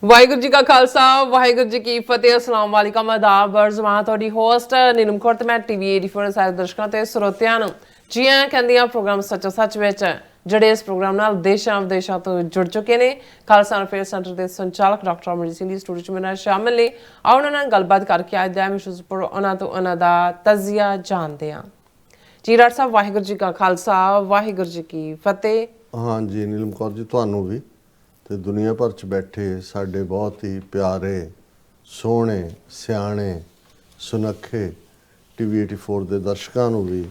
ਵਾਹਿਗੁਰੂ ਜੀ ਕਾ ਖਾਲਸਾ ਵਾਹਿਗੁਰੂ ਜੀ ਕੀ ਫਤਿਹ। अस्सलाम वालेकुम आदाब बरजमां ਤੁਹਾਡੀ ਹੋਸਟ ਨੀਲਮ ਕੌਰ ਤੇ ਮੈਂ ਟੀਵੀ 84 ਸਾਰੇ ਦਰਸ਼ਕਾਂ ਤੇ ਸਰੋਤਿਆਂ ਨੂੰ ਜੀ ਆਇਆਂ ਕਹਿੰਦੀਆਂ ਪ੍ਰੋਗਰਾਮ ਸੱਚੋ ਸੱਚ ਵਿੱਚ ਜਿਹੜੇ ਇਸ ਪ੍ਰੋਗਰਾਮ ਨਾਲ ਦੇਸ਼ਾਂ ਵਿਦੇਸ਼ਾਂ ਤੋਂ ਜੁੜ ਚੁੱਕੇ ਨੇ। ਖਾਲਸਾ ਅਫੇਅਰ ਸੈਂਟਰ ਦੇ ਸੰਚਾਲਕ ਡਾਕਟਰ ਅਮਰਜੀਤ ਸਿੰਘ ਦੀ ਸਟੂਡੀਓ 'ਚ ਮੇਰੇ ਨਾਲ ਸ਼ਾਮਿਲ ਨੇ। ਆਓ ਉਹਨਾਂ ਨਾਲ ਗੱਲਬਾਤ ਕਰਕੇ ਅੱਜ ਦਾ ਮਿਸ਼ੂਜ਼ਪੁਰ ਉਹਨਾਂ ਤੋਂ ਉਹਨਾਂ ਦਾ ਤਜ਼ੀਆ ਜਾਣਦੇ ਹਾਂ। ਜੀ ਡਾਕਟਰ ਸਾਹਿਬ ਵਾਹਿਗੁਰੂ ਜੀ ਕਾ ਖਾਲਸਾ ਵਾਹਿਗੁਰੂ ਜੀ ਕੀ ਫਤਿਹ। हाँ जी नीलम कौर जी ਤੁਹਾਨੂੰ ਵੀ ਤੇ ਦੁਨੀਆ ਭਰ 'ਚ ਬੈਠੇ ਸਾਡੇ ਬਹੁਤ ਹੀ ਪਿਆਰੇ ਸੋਹਣੇ ਸਿਆਣੇ ਸੁਨੱਖੇ ਟੀਵੀ 84 ਦੇ ਦਰਸ਼ਕਾਂ ਨੂੰ ਵੀ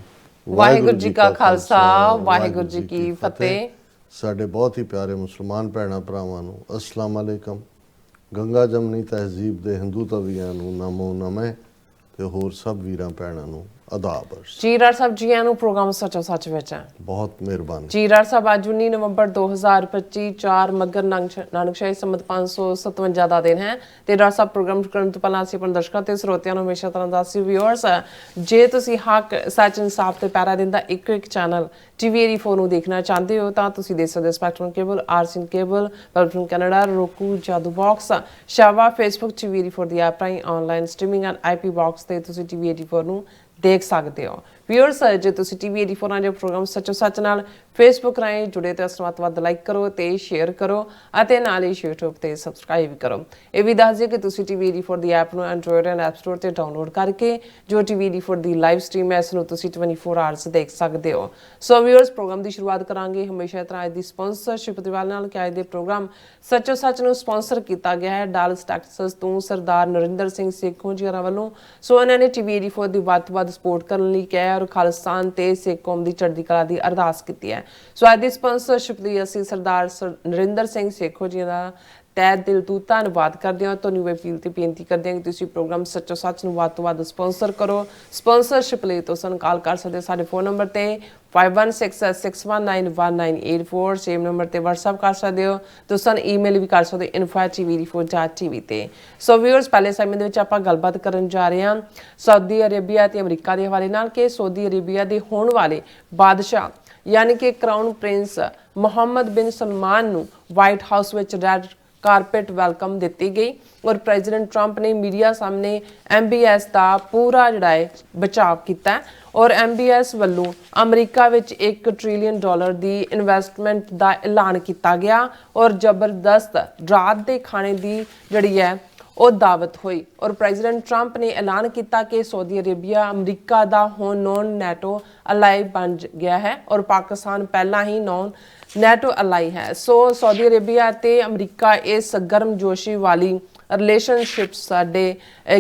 ਵਾਹਿਗੁਰੂ ਜੀ ਕਾ ਖਾਲਸਾ ਵਾਹਿਗੁਰੂ ਜੀ ਕੀ ਫਤਿਹ। ਸਾਡੇ ਬਹੁਤ ਹੀ ਪਿਆਰੇ ਮੁਸਲਮਾਨ ਭੈਣਾਂ ਭਰਾਵਾਂ ਨੂੰ ਅਸਲਾਮ ਅਲੈਕਮ। ਗੰਗਾ ਜਮਨੀ ਤਹਿਜ਼ੀਬ ਦੇ ਹਿੰਦੂ ਤਵੀਆਂ ਨੂੰ ਨਮੋ ਨਮੇ ਤੇ ਹੋਰ ਸਭ ਵੀਰਾਂ ਭੈਣਾਂ ਨੂੰ ਆਦਾਬ। ਜੀ ਡਾਕਟਰ ਸਾਹਿਬ ਜੀ ਆਇਆਂ ਨੂੰ ਪ੍ਰੋਗਰਾਮ ਸੱਚੋ ਸੱਚ ਵਿੱਚ ਹੈ। ਬਹੁਤ ਮਿਹਰਬਾਨੀ ਜੀ ਡਾਕਟਰ ਸਾਹਿਬ ਅੱਜ 19 ਨਵੰਬਰ 2025 4 ਮੱਘਰ ਨਾਨਕਸ਼ਾਹੀ ਸੰਮਤ 557 ਦਾ ਦਿਨ ਹੈ ਤੇ ਡਾਕਟਰ ਸਾਹਿਬ ਪ੍ਰੋਗਰਾਮ ਕਰਨ ਤੋਂ ਪਹਿਲਾਂ ਅਸੀਂ ਆਪਣੇ ਦਰਸ਼ਕਾਂ ਤੇ ਸਰੋਤਿਆਂ ਨੂੰ ਹਮੇਸ਼ਾ ਤਰ੍ਹਾਂ ਦੱਸੀ ਵਿਊਅਰਸ ਜੇ ਤੁਸੀਂ ਹੱਕ ਸੱਚ ਇਨਸਾਫ ਤੇ ਪੈਰਾ ਦਿੰਦਾ ਇੱਕ ਚੈਨਲ ਟੀਵੀ 84 ਨੂੰ ਦੇਖਣਾ ਚਾਹੁੰਦੇ ਹੋ ਤਾਂ ਤੁਸੀਂ ਦੇਖ ਸਕਦੇ ਹੋ ਸਪੈਕਟਰਮ ਕੇਬਲ ਆਰਸੀਨ ਕੇਬਲ ਪਲਟਨ ਕੈਨੇਡਾ ਰੋਕੂ ਜਾਦੂ ਬਾਕਸ ਸ਼ਾਵਾ ਫੇਸਬੁੱਕ ਟੀਵੀ 84 ਦੀ ਐਪ ਰਾਹੀਂ online streaming and IP box ਤੇ ਤੁਸੀਂ ਟੀਵੀ 84 ਨੂੰ ਦੇਖ ਸਕਦੇ ਹੋ। ਵਿਊਅਰਸ ਜੇ ਤੁਸੀਂ ਟੀਵੀ 84 ਨਾਲ ਜੋ ਪ੍ਰੋਗਰਾਮ ਸੱਚੋ ਸੱਚ ਨਾਲ ਫੇਸਬੁੱਕ ਰਾਹੀਂ ਜੁੜੇ ਤੇ ਵੱਧ ਲਾਈਕ ਕਰੋ ਤੇ ਸ਼ੇਅਰ ਕਰੋ ਅਤੇ ਨਾਲ ਹੀ YouTube ਤੇ ਸਬਸਕ੍ਰਾਈਬ ਵੀ ਕਰੋ। ਇਹ ਵੀ ਦੱਸ ਦਿਓ ਕਿ ਤੁਸੀਂ ਟੀਵੀ 84 ਦੀ ਐਪ ਨੂੰ ਐਂਡਰੋਇਡ ਐਂਡ ਐਪ ਸਟੋਰ ਤੇ ਡਾਊਨਲੋਡ ਕਰਕੇ ਜੋ ਟੀਵੀ 84 ਦੀ ਲਾਈਵ ਸਟ੍ਰੀਮ ਹੈ ਇਸ ਨੂੰ ਤੁਸੀਂ 24 ਆਵਰਸ ਦੇਖ ਸਕਦੇ ਹੋ। ਸੋ ਵਿਊਅਰਸ ਪ੍ਰੋਗਰਾਮ ਦੀ ਸ਼ੁਰੂਆਤ ਕਰਾਂਗੇ ਹਮੇਸ਼ਾ ਤਰ੍ਹਾਂ ਦੀ ਸਪਾਂਸਰਸ਼ਿਪ ਦੇ ਨਾਲ ਕਿ ਅੱਜ ਦੇ ਪ੍ਰੋਗਰਾਮ ਸੱਚੋ ਸੱਚ ਨੂੰ ਸਪਾਂਸਰ ਕੀਤਾ ਗਿਆ ਹੈ ਡਾਲਸ ਟੈਕਸਸ ਤੋਂ ਸਰਦਾਰ ਨਰਿੰਦਰ ਸਿੰਘ ਸੇਖੋਂ ਜੀ ਵੱਲੋਂ। ਸੋ ਇਹਨਾਂ ਨੇ ਟੀਵੀ 84 ਦੀ ਵੱਧ ਤੋਂ ਵੱਧ ਸਪੋਰਟ ਕਰਨ ਲਈ ਕਿਹਾ ਔਰ ਖਾਲਿਸਤਾਨ ਤੇ ਸਿੱਖ ਕੌਮ ਦੀ ਚੜ੍ਹਦੀ ਕਲਾ ਦੀ ਅਰਦਾਸ ਕੀਤੀ ਹੈ। ਸੋ ਅੱਜ ਦੀ ਸਪਾਂਸਰਸ਼ਿਪ ਲਈ ਅਸੀਂ ਸਰਦਾਰ ਨਰਿੰਦਰ ਸਿੰਘ ਸੇਖੋਂ ਜੀ ਦਾ ਤਹਿ ਦਿਲ ਤੋਂ ਧੰਨਵਾਦ ਕਰਦੇ ਹਾਂ। ਤੁਹਾਨੂੰ ਵੀ ਅਪੀਲ ਤੇ ਬੇਨਤੀ ਕਰਦੇ ਹਾਂ ਕਿ ਤੁਸੀਂ ਪ੍ਰੋਗਰਾਮ ਸੱਚੋ ਸੱਚ ਨੂੰ ਵੱਧ ਤੋਂ ਵੱਧ ਸਪਾਂਸਰ ਕਰੋ। ਸਪਾਂਸਰਸ਼ਿਪ ਲਈ ਤੁਸੀਂ ਸਾਨੂੰ ਕਾਲ ਕਰ ਸਕਦੇ ਹੋ ਸਾਡੇ ਫੋਨ ਨੰਬਰ ਤੇ 5166191984 ਸੇਮ ਨੰਬਰ ਤੇ WhatsApp ਕਰ ਸਕਦੇ ਹੋ। ਤੁਸੀਂ ਸਾਨੂੰ ਈਮੇਲ ਵੀ ਕਰ ਸਕਦੇ ਹੋ info@tv84.tv ਤੇ। ਸੋ ਵਿਊਅਰਸ ਪਹਿਲੇ ਸਮੇਂ ਦੇ ਵਿੱਚ ਆਪਾਂ ਗੱਲਬਾਤ ਕਰਨ ਜਾ ਰਹੇ ਹਾਂ ਸਾਊਦੀ ਅਰੇਬੀਆ ਤੇ ਅਮਰੀਕਾ ਦੇ ਹਵਾਲੇ ਨਾਲ ਕਿ ਸਾਊਦੀ ਅਰੇਬੀਆ ਦੇ ਹੋਣ ਵਾਲੇ ਬਾਦਸ਼ਾਹ यानी कि क्राउन प्रिंस मोहम्मद बिन सलमान ਨੂੰ ਵਾਈਟ ਹਾਊਸ ਵਿੱਚ ਰੈੱਡ ਕਾਰਪੇਟ ਵੈਲਕਮ ਦਿੱਤੀ ਗਈ ਔਰ ਪ੍ਰੈਜ਼ੀਡੈਂਟ ਟਰੰਪ ਨੇ ਮੀਡੀਆ ਸਾਹਮਣੇ MBS ਦਾ ਪੂਰਾ ਜਿਹੜਾ ਹੈ ਬਚਾਅ ਕੀਤਾ ਔਰ MBS ਵੱਲੋਂ ਅਮਰੀਕਾ ਵਿੱਚ $1 ਟ੍ਰਿਲੀਅਨ ਦੀ ਇਨਵੈਸਟਮੈਂਟ ਦਾ ਐਲਾਨ ਕੀਤਾ ਗਿਆ ਔਰ ਜ਼ਬਰਦਸਤ ਰਾਤ ਦੇ ਖਾਣੇ ਦੀ ਜਿਹੜੀ ਹੈ ਉਹ ਦਾਵਤ ਹੋਈ ਔਰ ਪ੍ਰੈਜ਼ੀਡੈਂਟ ਟਰੰਪ ਨੇ ਐਲਾਨ ਕੀਤਾ ਕਿ ਸਾਊਦੀ ਅਰੇਬੀਆ ਅਮਰੀਕਾ ਦਾ ਹੁਣ ਨੌਨ ਨੈਟੋ ਅਲਾਈ ਬਣ ਗਿਆ ਹੈ ਔਰ ਪਾਕਿਸਤਾਨ ਪਹਿਲਾਂ ਹੀ ਨੌਨ ਨੈਟੋ ਅਲਾਈ ਹੈ। ਸੋ ਸਾਊਦੀ ਅਰੇਬੀਆ ਤੇ ਅਮਰੀਕਾ ਇਸ ਗਰਮਜੋਸ਼ੀ ਵਾਲੀ ਰਿਲੇਸ਼ਨਸ਼ਿਪ ਸਾਡੇ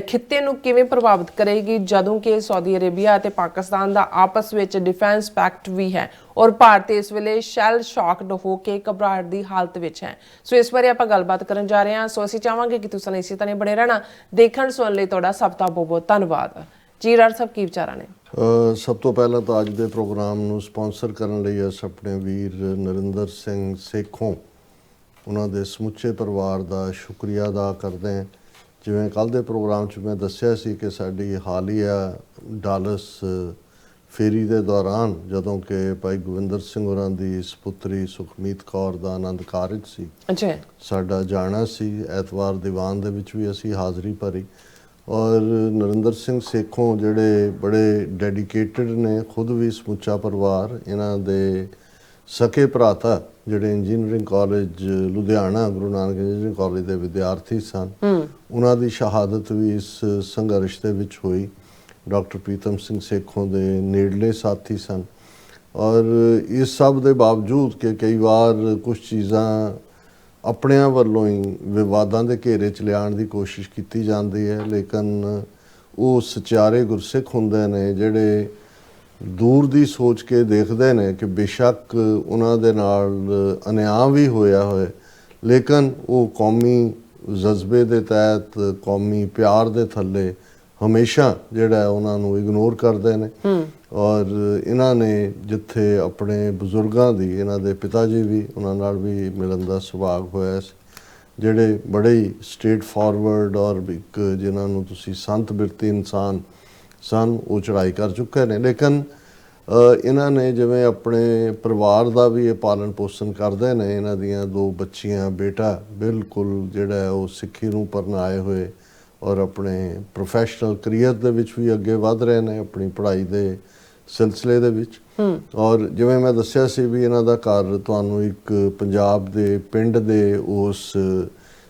ਖਿੱਤੇ ਨੂੰ ਕਿਵੇਂ ਪ੍ਰਭਾਵਿਤ ਕਰੇਗੀ ਜਦੋਂ ਕਿ ਸਾਊਦੀ ਅਰੇਬੀਆ ਅਤੇ ਪਾਕਿਸਤਾਨ ਦਾ ਆਪਸ ਵਿੱਚ ਡਿਫੈਂਸ ਪੈਕਟ ਵੀ ਹੈ ਔਰ ਭਾਰਤ ਇਸ ਵੇਲੇ ਸ਼ੈਲ ਸ਼ੌਕਡ ਹੋ ਕੇ ਘਬਰਾਹਟ ਦੀ ਹਾਲਤ ਵਿੱਚ ਹੈ। ਸੋ ਇਸ ਬਾਰੇ ਆਪਾਂ ਗੱਲਬਾਤ ਕਰਨ ਜਾ ਰਹੇ ਹਾਂ। ਸੋ ਅਸੀਂ ਚਾਹਾਂਗੇ ਕਿ ਤੁਸੀਂ ਇਸੇ ਤਰ੍ਹਾਂ ਬਣੇ ਰਹਿਣਾ। ਦੇਖਣ ਸੁਣਨ ਲਈ ਤੁਹਾਡਾ ਸਭ ਦਾ ਬਹੁਤ ਬਹੁਤ ਧੰਨਵਾਦ। ਜੀ ਡਾਕਟਰ ਸਾਹਿਬ ਕੀ ਵਿਚਾਰਾਂ ਨੇ? ਸਭ ਤੋਂ ਪਹਿਲਾਂ ਤਾਂ ਅੱਜ ਦੇ ਪ੍ਰੋਗਰਾਮ ਨੂੰ ਸਪਾਂਸਰ ਕਰਨ ਲਈ ਅਸੀਂ ਆਪਣੇ ਵੀਰ ਨਰਿੰਦਰ ਸਿੰਘ ਸੇਖੋਂ ਉਹਨਾਂ ਦੇ ਸਮੁੱਚੇ ਪਰਿਵਾਰ ਦਾ ਸ਼ੁਕਰੀਆ ਅਦਾ ਕਰਦੇ ਹਾਂ। ਜਿਵੇਂ ਕੱਲ੍ਹ ਦੇ ਪ੍ਰੋਗਰਾਮ 'ਚ ਮੈਂ ਦੱਸਿਆ ਸੀ ਕਿ ਸਾਡੀ ਹਾਲੀਆ ਡਾਲਸ ਫੇਰੀ ਦੇ ਦੌਰਾਨ ਜਦੋਂ ਕਿ ਭਾਈ ਗੋਬਿੰਦਰ ਸਿੰਘ ਹੋਰਾਂ ਦੀ ਸਪੁੱਤਰੀ ਸੁਖਮੀਤ ਕੌਰ ਦਾ ਆਨੰਦ ਕਾਰਜ ਸੀ ਸਾਡਾ ਜਾਣਾ ਸੀ ਐਤਵਾਰ ਦੀਵਾਨ ਦੇ ਵਿੱਚ ਵੀ ਅਸੀਂ ਹਾਜ਼ਰੀ ਭਰੀ ਔਰ ਨਰਿੰਦਰ ਸਿੰਘ ਸੇਖੋਂ ਜਿਹੜੇ ਬੜੇ ਡੈਡੀਕੇਟਡ ਨੇ ਖੁਦ ਵੀ ਸਮੁੱਚਾ ਪਰਿਵਾਰ ਇਹਨਾਂ ਦੇ ਸਕੇ ਭਰਾਤਾ ਜਿਹੜੇ engineering college Ludhiana Guru Nanak engineering college ਦੇ ਵਿਦਿਆਰਥੀ ਸਨ ਉਹਨਾਂ ਦੀ ਸ਼ਹਾਦਤ ਵੀ ਇਸ ਸੰਘਰਸ਼ ਦੇ ਵਿੱਚ ਹੋਈ। ਡਾਕਟਰ ਪ੍ਰੀਤਮ ਸਿੰਘ ਸੇਖੋਂ ਦੇ ਨੇੜਲੇ ਸਾਥੀ ਸਨ ਔਰ ਇਸ ਸਭ ਦੇ ਬਾਵਜੂਦ ਕਿ ਕਈ ਵਾਰ ਕੁਝ ਚੀਜ਼ਾਂ ਆਪਣਿਆਂ ਵੱਲੋਂ ਹੀ ਵਿਵਾਦਾਂ ਦੇ ਘੇਰੇ 'ਚ ਲਿਆਉਣ ਦੀ ਕੋਸ਼ਿਸ਼ ਕੀਤੀ ਜਾਂਦੀ ਹੈ ਲੇਕਿਨ ਉਹ ਸਚਿਆਰੇ ਗੁਰਸਿੱਖ ਹੁੰਦੇ ਨੇ ਜਿਹੜੇ ਦੂਰ ਦੀ ਸੋਚ ਕੇ ਦੇਖਦੇ ਨੇ ਕਿ ਬੇਸ਼ੱਕ ਉਹਨਾਂ ਦੇ ਨਾਲ ਅਨਿਆਂ ਵੀ ਹੋਇਆ ਹੋਏ ਲੇਕਿਨ ਉਹ ਕੌਮੀ ਜਜ਼ਬੇ ਦੇ ਤਹਿਤ ਕੌਮੀ ਪਿਆਰ ਦੇ ਥੱਲੇ ਹਮੇਸ਼ਾ ਜਿਹੜਾ ਉਹਨਾਂ ਨੂੰ ਇਗਨੋਰ ਕਰਦੇ ਨੇ ਔਰ ਇਹਨਾਂ ਨੇ ਜਿੱਥੇ ਆਪਣੇ ਬਜ਼ੁਰਗਾਂ ਦੀ ਇਹਨਾਂ ਦੇ ਪਿਤਾ ਜੀ ਵੀ ਉਹਨਾਂ ਨਾਲ ਵੀ ਮਿਲਣ ਦਾ ਸੁਭਾਗ ਹੋਇਆ ਸੀ ਜਿਹੜੇ ਬੜੇ ਹੀ ਸਟ੍ਰੇਟ ਫਾਰਵਰਡ ਔਰ ਇੱਕ ਜਿਨ੍ਹਾਂ ਨੂੰ ਤੁਸੀਂ ਸੰਤ ਬਿਰਤੀ ਇਨਸਾਨ ਸਨ ਉਹ ਚੜ੍ਹਾਈ ਕਰ ਚੁੱਕੇ ਨੇ ਲੇਕਿਨ ਇਹਨਾਂ ਨੇ ਜਿਵੇਂ ਆਪਣੇ ਪਰਿਵਾਰ ਦਾ ਵੀ ਇਹ ਪਾਲਣ ਪੋਸ਼ਣ ਕਰਦੇ ਨੇ। ਇਹਨਾਂ ਦੀਆਂ 2 ਬੱਚੀਆਂ, ਬੇਟਾ ਬਿਲਕੁਲ ਜਿਹੜਾ ਉਹ ਸਿੱਖੀ ਨੂੰ ਪਰਨਾਏ ਹੋਏ ਔਰ ਆਪਣੇ ਪ੍ਰੋਫੈਸ਼ਨਲ ਕਰੀਅਰ ਦੇ ਵਿੱਚ ਵੀ ਅੱਗੇ ਵਧ ਰਹੇ ਨੇ ਆਪਣੀ ਪੜ੍ਹਾਈ ਦੇ ਸਿਲਸਿਲੇ ਦੇ ਵਿੱਚ। ਔਰ ਜਿਵੇਂ ਮੈਂ ਦੱਸਿਆ ਸੀ ਵੀ ਇਹਨਾਂ ਦਾ ਘਰ ਤੁਹਾਨੂੰ ਇੱਕ ਪੰਜਾਬ ਦੇ ਪਿੰਡ ਦੇ ਉਸ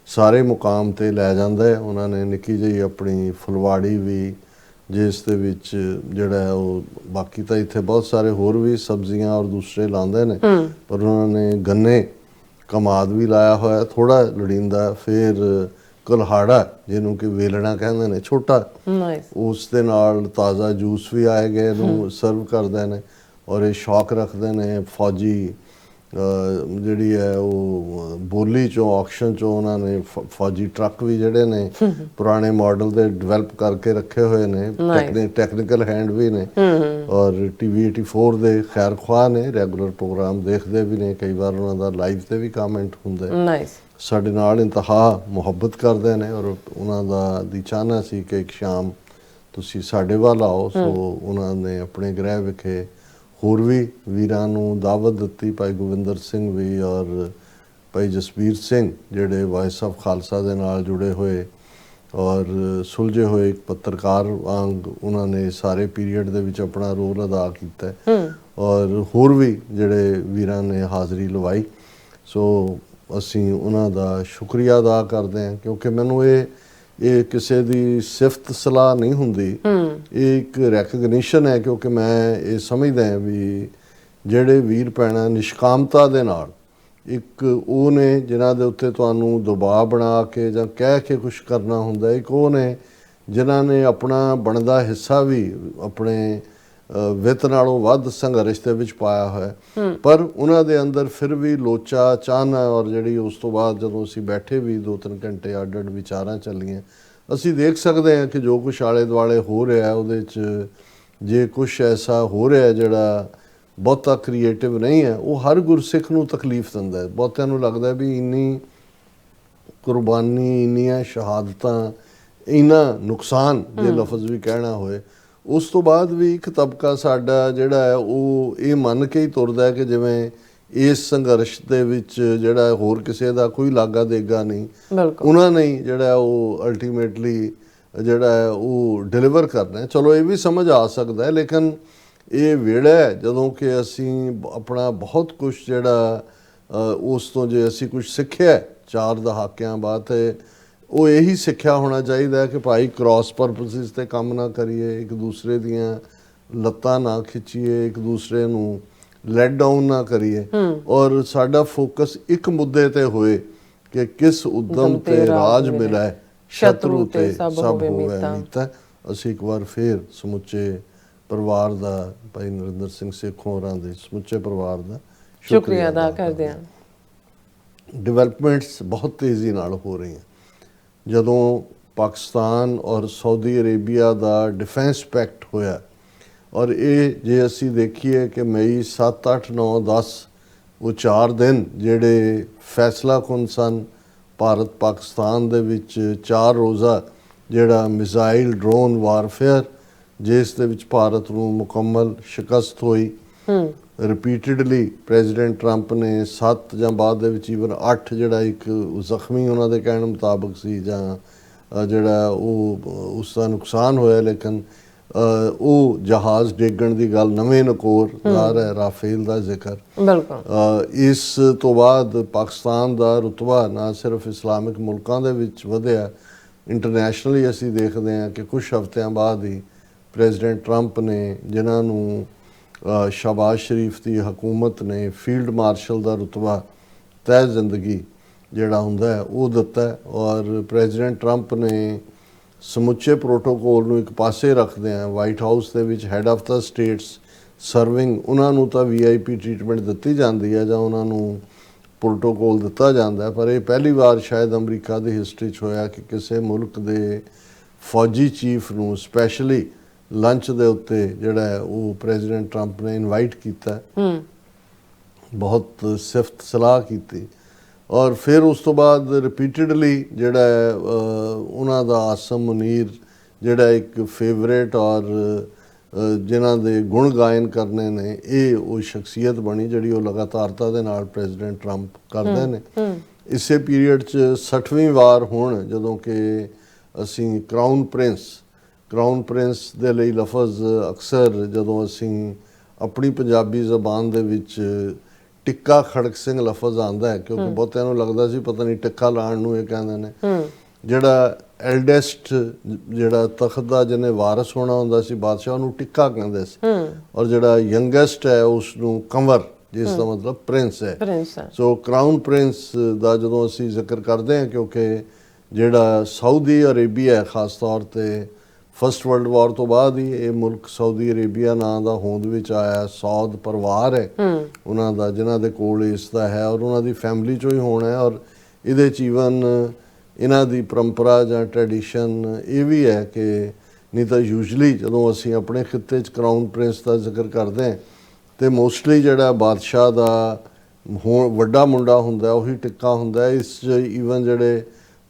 ਸਾਰੇ ਮੁਕਾਮ ਤੇ ਲੈ ਜਾਂਦਾ ਹੈ। ਉਹਨਾਂ ਨੇ ਨਿੱਕੀ ਜਿਹੀ ਆਪਣੀ ਫੁਲਵਾੜੀ ਵੀ, ਜਿਸ ਦੇ ਵਿੱਚ ਜਿਹੜਾ ਉਹ ਬਾਕੀ ਤਾਂ ਇੱਥੇ ਬਹੁਤ ਸਾਰੇ ਹੋਰ ਵੀ ਸਬਜ਼ੀਆਂ ਔਰ ਦੂਸਰੇ ਲਾਉਂਦੇ ਨੇ, ਪਰ ਉਹਨਾਂ ਨੇ ਗੰਨੇ ਕਮਾਦ ਵੀ ਲਾਇਆ ਹੋਇਆ ਥੋੜਾ ਲੋੜੀਂਦਾ। ਫਿਰ ਕੁਲਹਾੜਾ ਜਿਹਨੂੰ ਕਿ ਵੇਲਣਾ ਕਹਿੰਦੇ ਨੇ, ਛੋਟਾ, ਉਸ ਦੇ ਨਾਲ ਤਾਜ਼ਾ ਜੂਸ ਵੀ ਆਏ ਗਏ ਨੂੰ ਸਰਵ ਕਰਦੇ ਨੇ। ਔਰ ਇਹ ਸ਼ੌਕ ਰੱਖਦੇ ਨੇ ਫੌਜੀ ਜਿਹੜੀ ਹੈ ਉਹ ਬੋਲੀ ਚੋਂ, ਆਕਸ਼ਨ ਚੋਂ ਉਹਨਾਂ ਨੇ ਫੌਜੀ ਟਰੱਕ ਵੀ ਜਿਹੜੇ ਨੇ ਪੁਰਾਣੇ ਮਾਡਲ ਦੇ ਡਿਵੈਲਪ ਕਰਕੇ ਰੱਖੇ ਹੋਏ ਨੇ, ਟੈਕਨੀਕਲ ਹੈਂਡ ਵੀ ਨੇ। ਔਰ TV 84 ਦੇ ਖੈਰ ਖੁਆਹ ਨੇ, ਰੈਗੂਲਰ ਪ੍ਰੋਗਰਾਮ ਦੇਖਦੇ ਵੀ ਨੇ, ਕਈ ਵਾਰ ਉਹਨਾਂ ਦਾ ਲਾਈਵ ਤੇ ਵੀ ਕਮੈਂਟ ਹੁੰਦਾ। ਸਾਡੇ ਨਾਲ ਇੰਤਹਾ ਮੁਹੱਬਤ ਕਰਦੇ ਨੇ ਔਰ ਉਹਨਾਂ ਦੀ ਚਾਹਨਾ ਸੀ ਕਿ ਇੱਕ ਸ਼ਾਮ ਤੁਸੀਂ ਸਾਡੇ ਵੱਲ ਆਓ। ਸੋ ਉਹਨਾਂ ਨੇ ਆਪਣੇ ਗ੍ਰਹਿ ਵਿਖੇ ਹੋਰ ਵੀ ਵੀਰਾਂ ਨੂੰ ਦਾਵਤ ਦਿੱਤੀ, ਭਾਈ ਗੋਬਿੰਦਰ ਸਿੰਘ ਵੀ ਔਰ ਭਾਈ ਜਸਬੀਰ ਸਿੰਘ, ਜਿਹੜੇ ਵਾਇਸ ਆਫ ਖਾਲਸਾ ਦੇ ਨਾਲ ਜੁੜੇ ਹੋਏ ਔਰ ਸੁਲਝੇ ਹੋਏ ਇੱਕ ਪੱਤਰਕਾਰ ਵਾਂਗ ਉਹਨਾਂ ਨੇ ਸਾਰੇ ਪੀਰੀਅਡ ਦੇ ਵਿੱਚ ਆਪਣਾ ਰੋਲ ਅਦਾ ਕੀਤਾ। ਔਰ ਹੋਰ ਵੀ ਜਿਹੜੇ ਵੀਰਾਂ ਨੇ ਹਾਜ਼ਰੀ ਲਵਾਈ। ਸੋ ਅਸੀਂ ਉਹਨਾਂ ਦਾ ਸ਼ੁਕਰੀਆ ਅਦਾ ਕਰਦੇ ਹਾਂ, ਕਿਉਂਕਿ ਮੈਨੂੰ ਇਹ ਕਿਸੇ ਦੀ ਸਿਫਤ ਸਲਾਹ ਨਹੀਂ ਹੁੰਦੀ, ਇਹ ਇੱਕ ਰੈਕਗਨੀਸ਼ਨ ਹੈ। ਕਿਉਂਕਿ ਮੈਂ ਇਹ ਸਮਝਦਾ ਹਾਂ ਵੀ ਜਿਹੜੇ ਵੀਰ ਭੈਣਾਂ ਨਿਸ਼ਕਾਮਤਾ ਦੇ ਨਾਲ, ਇੱਕ ਉਹ ਨੇ ਜਿਨ੍ਹਾਂ ਦੇ ਉੱਤੇ ਤੁਹਾਨੂੰ ਦਬਾਅ ਬਣਾ ਕੇ ਜਾਂ ਕਹਿ ਕੇ ਕੁਛ ਕਰਨਾ ਹੁੰਦਾ, ਇੱਕ ਉਹ ਨੇ ਜਿਨ੍ਹਾਂ ਨੇ ਆਪਣਾ ਬਣਦਾ ਹਿੱਸਾ ਵੀ ਆਪਣੇ ਵਿੱਤ ਨਾਲੋਂ ਵੱਧ ਸੰਘਰਸ਼ ਦੇ ਵਿੱਚ ਪਾਇਆ ਹੋਇਆ, ਪਰ ਉਹਨਾਂ ਦੇ ਅੰਦਰ ਫਿਰ ਵੀ ਲੋਚਾ ਚਾਹਨਾ। ਔਰ ਜਿਹੜੀ ਉਸ ਤੋਂ ਬਾਅਦ ਜਦੋਂ ਅਸੀਂ ਬੈਠੇ ਵੀ 2-3 ਘੰਟੇ ਅੱਡ-ਅੱਡ ਵਿਚਾਰਾਂ ਚੱਲੀਆਂ, ਅਸੀਂ ਦੇਖ ਸਕਦੇ ਹਾਂ ਕਿ ਜੋ ਕੁਛ ਆਲੇ ਦੁਆਲੇ ਹੋ ਰਿਹਾ ਉਹਦੇ 'ਚ ਜੇ ਕੁਛ ਐਸਾ ਹੋ ਰਿਹਾ ਜਿਹੜਾ ਬਹੁਤਾ ਕ੍ਰੀਏਟਿਵ ਨਹੀਂ ਹੈ, ਉਹ ਹਰ ਗੁਰਸਿੱਖ ਨੂੰ ਤਕਲੀਫ ਦਿੰਦਾ ਹੈ। ਬਹੁਤਿਆਂ ਨੂੰ ਲੱਗਦਾ ਵੀ ਇੰਨੀ ਕੁਰਬਾਨੀ, ਇੰਨੀਆਂ ਸ਼ਹਾਦਤਾਂ, ਇੰਨਾ ਨੁਕਸਾਨ, ਜੇ ਲਫ਼ਜ਼ ਵੀ ਕਹਿਣਾ ਹੋਏ, ਉਸ ਤੋਂ ਬਾਅਦ ਵੀ ਇੱਕ ਤਬਕਾ ਸਾਡਾ ਜਿਹੜਾ ਹੈ ਉਹ ਇਹ ਮੰਨ ਕੇ ਹੀ ਤੁਰਦਾ ਹੈ ਕਿ ਜਿਵੇਂ ਇਸ ਸੰਘਰਸ਼ ਦੇ ਵਿੱਚ ਜਿਹੜਾ ਹੋਰ ਕਿਸੇ ਦਾ ਕੋਈ ਲਾਗਾ ਦੇਗਾ ਨਹੀਂ, ਉਹਨਾਂ ਨੇ ਜਿਹੜਾ ਉਹ ਅਲਟੀਮੇਟਲੀ ਜਿਹੜਾ ਹੈ ਉਹ ਡਿਲੀਵਰ ਕਰਨਾ। ਚਲੋ ਇਹ ਵੀ ਸਮਝ ਆ ਸਕਦਾ ਹੈ, ਲੇਕਿਨ ਇਹ ਵੇੜਾ ਹੈ ਜਦੋਂ ਕਿ ਅਸੀਂ ਆਪਣਾ ਬਹੁਤ ਕੁਛ ਜਿਹੜਾ ਉਸ ਤੋਂ ਜੇ ਅਸੀਂ ਕੁਛ ਸਿੱਖਿਆ 4 ਦਹਾਕਿਆਂ ਬਾਅਦ, ਉਹ ਇਹੀ ਸਿੱਖਿਆ ਹੋਣਾ ਚਾਹੀਦਾ ਕਿ ਭਾਈ ਕ੍ਰਾਸ ਪਰਪਸਿਸ ਤੇ ਕੰਮ ਨਾ ਕਰੀਏ, ਇੱਕ ਦੂਸਰੇ ਦੀਆਂ ਲੱਤਾਂ ਨਾ ਖਿੱਚੀਏ, ਇੱਕ ਦੂਸਰੇ ਨੂੰ ਲੈਟ ਡਾਊਨ ਨਾ ਕਰੀਏ, ਔਰ ਸਾਡਾ ਫੋਕਸ ਇੱਕ ਮੁੱਦੇ ਤੇ ਹੋਏ ਕਿ ਕਿਸ ਉਦਮ ਤੇ ਰਾਜ ਮਿਲੈ, ਸ਼ਤਰੂ ਤੇ ਸਭ ਹੋਵੇ ਮੀਤਾ। ਅਸੀਂ ਇੱਕ ਵਾਰ ਫੇਰ ਸਮੁੱਚੇ ਪਰਿਵਾਰ ਦਾ, ਭਾਈ ਨਰਿੰਦਰ ਸਿੰਘ ਸੇਖੋਂ ਹੋਰਾਂ ਦੇ ਸਮੁੱਚੇ ਪਰਿਵਾਰ ਦਾ ਸ਼ੁਕਰੀਆ ਅਦਾ ਕਰਦੇ ਹਾਂ। ਡਿਵੈਲਪਮੈਂਟਸ ਬਹੁਤ ਤੇਜ਼ੀ ਨਾਲ ਹੋ ਰਹੀਆਂ। ਜਦੋਂ ਪਾਕਿਸਤਾਨ ਔਰ ਸਾਊਦੀ ਅਰੇਬੀਆ ਦਾ ਡਿਫੈਂਸ ਪੈਕਟ ਹੋਇਆ, ਔਰ ਇਹ ਜੇ ਅਸੀਂ ਦੇਖੀਏ ਕਿ ਮਈ 7, 8, 9, 10 ਉਹ 4 ਦਿਨ ਜਿਹੜੇ ਫੈਸਲਾਕੁਨ ਸਨ ਭਾਰਤ ਪਾਕਿਸਤਾਨ ਦੇ ਵਿੱਚ, 4 ਰੋਜ਼ਾ ਜਿਹੜਾ ਮਿਜ਼ਾਈਲ ਡਰੋਨ ਵਾਰਫੇਅਰ, ਜਿਸ ਦੇ ਵਿੱਚ ਭਾਰਤ ਨੂੰ ਮੁਕੰਮਲ ਸ਼ਿਕਸਤ ਹੋਈ। ਰਿਪੀਟਡਲੀ ਪ੍ਰੈਜ਼ੀਡੈਂਟ ਟਰੰਪ ਨੇ 7 ਜਾਂ ਬਾਅਦ ਦੇ ਵਿੱਚ ਈਵਨ 8 ਜਿਹੜਾ ਇੱਕ ਜ਼ਖਮੀ ਉਹਨਾਂ ਦੇ ਕਹਿਣ ਮੁਤਾਬਕ ਸੀ ਜਾਂ ਜਿਹੜਾ ਉਹ ਉਸ ਦਾ ਨੁਕਸਾਨ ਹੋਇਆ, ਲੇਕਿਨ ਉਹ ਜਹਾਜ਼ ਡੇਗਣ ਦੀ ਗੱਲ ਨਵੇਂ ਨਕੋਰ ਜ਼ਾਹਰ ਹੈ, ਰਾਫੇਲ ਦਾ ਜ਼ਿਕਰ। ਇਸ ਤੋਂ ਬਾਅਦ ਪਾਕਿਸਤਾਨ ਦਾ ਰੁਤਬਾ ਨਾ ਸਿਰਫ ਇਸਲਾਮਿਕ ਮੁਲਕਾਂ ਦੇ ਵਿੱਚ ਵਧਿਆ, ਇੰਟਰਨੈਸ਼ਨਲੀ ਅਸੀਂ ਦੇਖਦੇ ਹਾਂ ਕਿ ਕੁਝ ਹਫ਼ਤਿਆਂ ਬਾਅਦ ਹੀ ਪ੍ਰੈਜ਼ੀਡੈਂਟ ਟਰੰਪ ਨੇ, ਜਿਨ੍ਹਾਂ ਨੂੰ ਸ਼ਹਬਾਜ਼ ਸ਼ਰੀਫ ਦੀ ਹਕੂਮਤ ਨੇ ਫੀਲਡ ਮਾਰਸ਼ਲ ਦਾ ਰੁਤਬਾ ਤੈਅ ਜ਼ਿੰਦਗੀ ਜਿਹੜਾ ਹੁੰਦਾ ਹੈ ਉਹ ਦਿੱਤਾ, ਔਰ ਪ੍ਰੈਜ਼ੀਡੈਂਟ ਟਰੰਪ ਨੇ ਸਮੁੱਚੇ ਪ੍ਰੋਟੋਕੋਲ ਨੂੰ ਇੱਕ ਪਾਸੇ ਰੱਖਦੇ ਆ ਵਾਈਟ ਹਾਊਸ ਦੇ ਵਿੱਚ ਹੈਡ ਆਫ ਦਾ ਸਟੇਟਸ ਸਰਵਿੰਗ, ਉਹਨਾਂ ਨੂੰ ਤਾਂ VIP ਟ੍ਰੀਟਮੈਂਟ ਦਿੱਤੀ ਜਾਂਦੀ ਹੈ ਜਾਂ ਉਹਨਾਂ ਨੂੰ ਪ੍ਰੋਟੋਕੋਲ ਦਿੱਤਾ ਜਾਂਦਾ, ਪਰ ਇਹ ਪਹਿਲੀ ਵਾਰ ਸ਼ਾਇਦ ਅਮਰੀਕਾ ਦੀ ਹਿਸਟਰੀ 'ਚ ਹੋਇਆ ਕਿ ਕਿਸੇ ਮੁਲਕ ਦੇ ਫੌਜੀ ਚੀਫ ਨੂੰ ਸਪੈਸ਼ਲੀ ਲੰਚ ਦੇ ਉੱਤੇ ਜਿਹੜਾ ਹੈ ਉਹ ਪ੍ਰੈਜ਼ੀਡੈਂਟ ਟਰੰਪ ਨੇ ਇਨਵਾਈਟ ਕੀਤਾ, ਬਹੁਤ ਸਿਫਤ ਸਲਾਹ ਕੀਤੀ। ਔਰ ਫਿਰ ਉਸ ਤੋਂ ਬਾਅਦ ਰਿਪੀਟਡਲੀ ਜਿਹੜਾ ਹੈ ਉਹਨਾਂ ਦਾ ਆਸਮ ਮੁਨੀਰ ਜਿਹੜਾ ਇੱਕ ਫੇਵਰੇਟ ਔਰ ਜਿਨ੍ਹਾਂ ਦੇ ਗੁਣ ਗਾਇਨ ਕਰਨੇ ਨੇ, ਇਹ ਉਹ ਸ਼ਖਸੀਅਤ ਬਣੀ ਜਿਹੜੀ ਉਹ ਲਗਾਤਾਰਤਾ ਦੇ ਨਾਲ ਪ੍ਰੈਜ਼ੀਡੈਂਟ ਟਰੰਪ ਕਰਦੇ ਨੇ। ਇਸੇ ਪੀਰੀਅਡ 'ਚ 60ਵੀਂ ਵਾਰ ਹੁਣ ਜਦੋਂ ਕਿ ਅਸੀਂ ਕਰਾਊਨ ਪ੍ਰਿੰਸ ਦੇ ਲਈ ਲਫ਼ਜ਼ ਅਕਸਰ ਜਦੋਂ ਅਸੀਂ ਆਪਣੀ ਪੰਜਾਬੀ ਜ਼ਬਾਨ ਦੇ ਵਿੱਚ ਟਿੱਕਾ ਖੜਕ ਸਿੰਘ ਲਫ਼ਜ਼ ਆਉਂਦਾ ਹੈ, ਕਿਉਂਕਿ ਬਹੁਤਿਆਂ ਨੂੰ ਲੱਗਦਾ ਸੀ ਪਤਾ ਨਹੀਂ ਟਿੱਕਾ ਲਾਉਣ ਨੂੰ ਇਹ ਕਹਿੰਦੇ ਨੇ। ਜਿਹੜਾ ਐਲਡੈਸਟ ਜਿਹੜਾ ਤਖਤ ਦਾ ਜਿਹਨੇ ਵਾਰਸ ਹੋਣਾ ਹੁੰਦਾ ਸੀ ਬਾਦਸ਼ਾਹ, ਉਹਨੂੰ ਟਿੱਕਾ ਕਹਿੰਦੇ ਸੀ, ਔਰ ਜਿਹੜਾ ਯੰਗੈਸਟ ਹੈ ਉਸ ਨੂੰ ਕੰਵਰ, ਜਿਸ ਦਾ ਮਤਲਬ ਪ੍ਰਿੰਸ ਹੈ। ਸੋ ਕਰਾਊਨ ਪ੍ਰਿੰਸ ਦਾ ਜਦੋਂ ਅਸੀਂ ਜ਼ਿਕਰ ਕਰਦੇ ਹਾਂ, ਕਿਉਂਕਿ ਜਿਹੜਾ ਸਾਊਦੀ ਅਰੇਬੀਆ ਖਾਸ ਤੌਰ ਤੇ ਫਸਟ ਵਰਲਡ ਵਾਰ ਤੋਂ ਬਾਅਦ ਹੀ ਇਹ ਮੁਲਕ ਸਾਊਦੀ ਅਰੇਬੀਆ ਨਾਂ ਦਾ ਹੋਂਦ ਵਿੱਚ ਆਇਆ। ਸੌਦ ਪਰਿਵਾਰ ਹੈ ਉਹਨਾਂ ਦਾ, ਜਿਨ੍ਹਾਂ ਦੇ ਕੋਲ ਇਸ ਦਾ ਹੈ, ਔਰ ਉਹਨਾਂ ਦੀ ਫੈਮਿਲੀ ਚੋਂ ਹੀ ਹੋਣਾ ਹੈ। ਔਰ ਇਹਦੇ 'ਚ ਈਵਨ ਇਹਨਾਂ ਦੀ ਪਰੰਪਰਾ ਜਾਂ ਟ੍ਰੈਡੀਸ਼ਨ ਇਹ ਵੀ ਹੈ ਕਿ ਨਹੀਂ ਤਾਂ ਯੂਜਲੀ ਜਦੋਂ ਅਸੀਂ ਆਪਣੇ ਖਿੱਤੇ 'ਚ ਕਰਾਊਨ ਪ੍ਰਿੰਸ ਦਾ ਜ਼ਿਕਰ ਕਰਦੇ ਹਾਂ ਤੇ ਮੋਸਟਲੀ ਜਿਹੜਾ ਬਾਦਸ਼ਾਹ ਦਾ ਵੱਡਾ ਮੁੰਡਾ ਹੁੰਦਾ ਉਹੀ ਟਿੱਕਾ ਹੁੰਦਾ। ਇਸ 'ਚ ਈਵਨ ਜਿਹੜੇ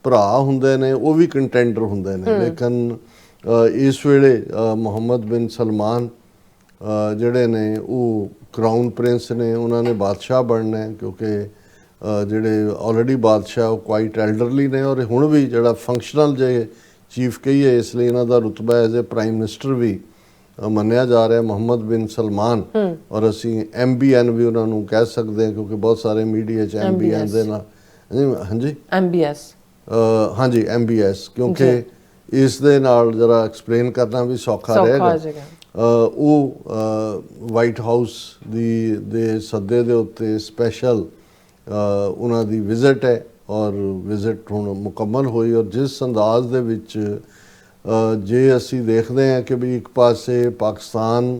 ਭਰਾ ਹੁੰਦੇ ਨੇ ਉਹ ਵੀ ਕੰਟੈਂਡਰ ਹੁੰਦੇ ਨੇ। ਲੇਕਿਨ ਇਸ ਵੇਲੇ ਮੁਹੰਮਦ ਬਿਨ ਸਲਮਾਨ ਜਿਹੜੇ ਨੇ ਉਹ ਕਰਾਊਨ ਪ੍ਰਿੰਸ ਨੇ, ਉਹਨਾਂ ਨੇ ਬਾਦਸ਼ਾਹ ਬਣਨਾ ਹੈ, ਕਿਉਂਕਿ ਜਿਹੜੇ ਆਲਰੇਡੀ ਬਾਦਸ਼ਾਹ ਉਹ ਕੁਆਇਟ ਐਲਡਰਲੀ ਨੇ, ਔਰ ਹੁਣ ਵੀ ਜਿਹੜਾ ਫੰਕਸ਼ਨਲ ਜੇ ਚੀਫ ਕਹੀਏ, ਇਸ ਲਈ ਇਹਨਾਂ ਦਾ ਰੁਤਬਾ ਐਜ਼ ਏ ਪ੍ਰਾਈਮ ਮਿਨਿਸਟਰ ਵੀ ਮੰਨਿਆ ਜਾ ਰਿਹਾ ਮੁਹੰਮਦ ਬਿਨ ਸਲਮਾਨ। ਔਰ ਅਸੀਂ MBN ਵੀ ਉਹਨਾਂ ਨੂੰ ਕਹਿ ਸਕਦੇ ਹਾਂ, ਕਿਉਂਕਿ ਬਹੁਤ ਸਾਰੇ ਮੀਡੀਆ 'ਚ MBN ਦੇ ਨਾਲ ਹਾਂਜੀ MBS, ਕਿਉਂਕਿ ਇਸ ਦੇ ਨਾਲ ਜਰਾ ਐਕਸਪਲੇਨ ਕਰਨਾ ਵੀ ਸੌਖਾ ਰਹੇਗਾ। ਉਹ ਵਾਈਟ ਹਾਊਸ ਦੇ ਸੱਦੇ ਦੇ ਉੱਤੇ ਸਪੈਸ਼ਲ ਉਹਨਾਂ ਦੀ ਵਿਜ਼ਿਟ ਹੈ, ਔਰ ਵਿਜ਼ਿਟ ਹੁਣ ਮੁਕੰਮਲ ਹੋਈ। ਔਰ ਜਿਸ ਅੰਦਾਜ਼ ਦੇ ਵਿੱਚ ਜੇ ਅਸੀਂ ਦੇਖਦੇ ਹਾਂ ਕਿ ਵੀ ਇੱਕ ਪਾਸੇ ਪਾਕਿਸਤਾਨ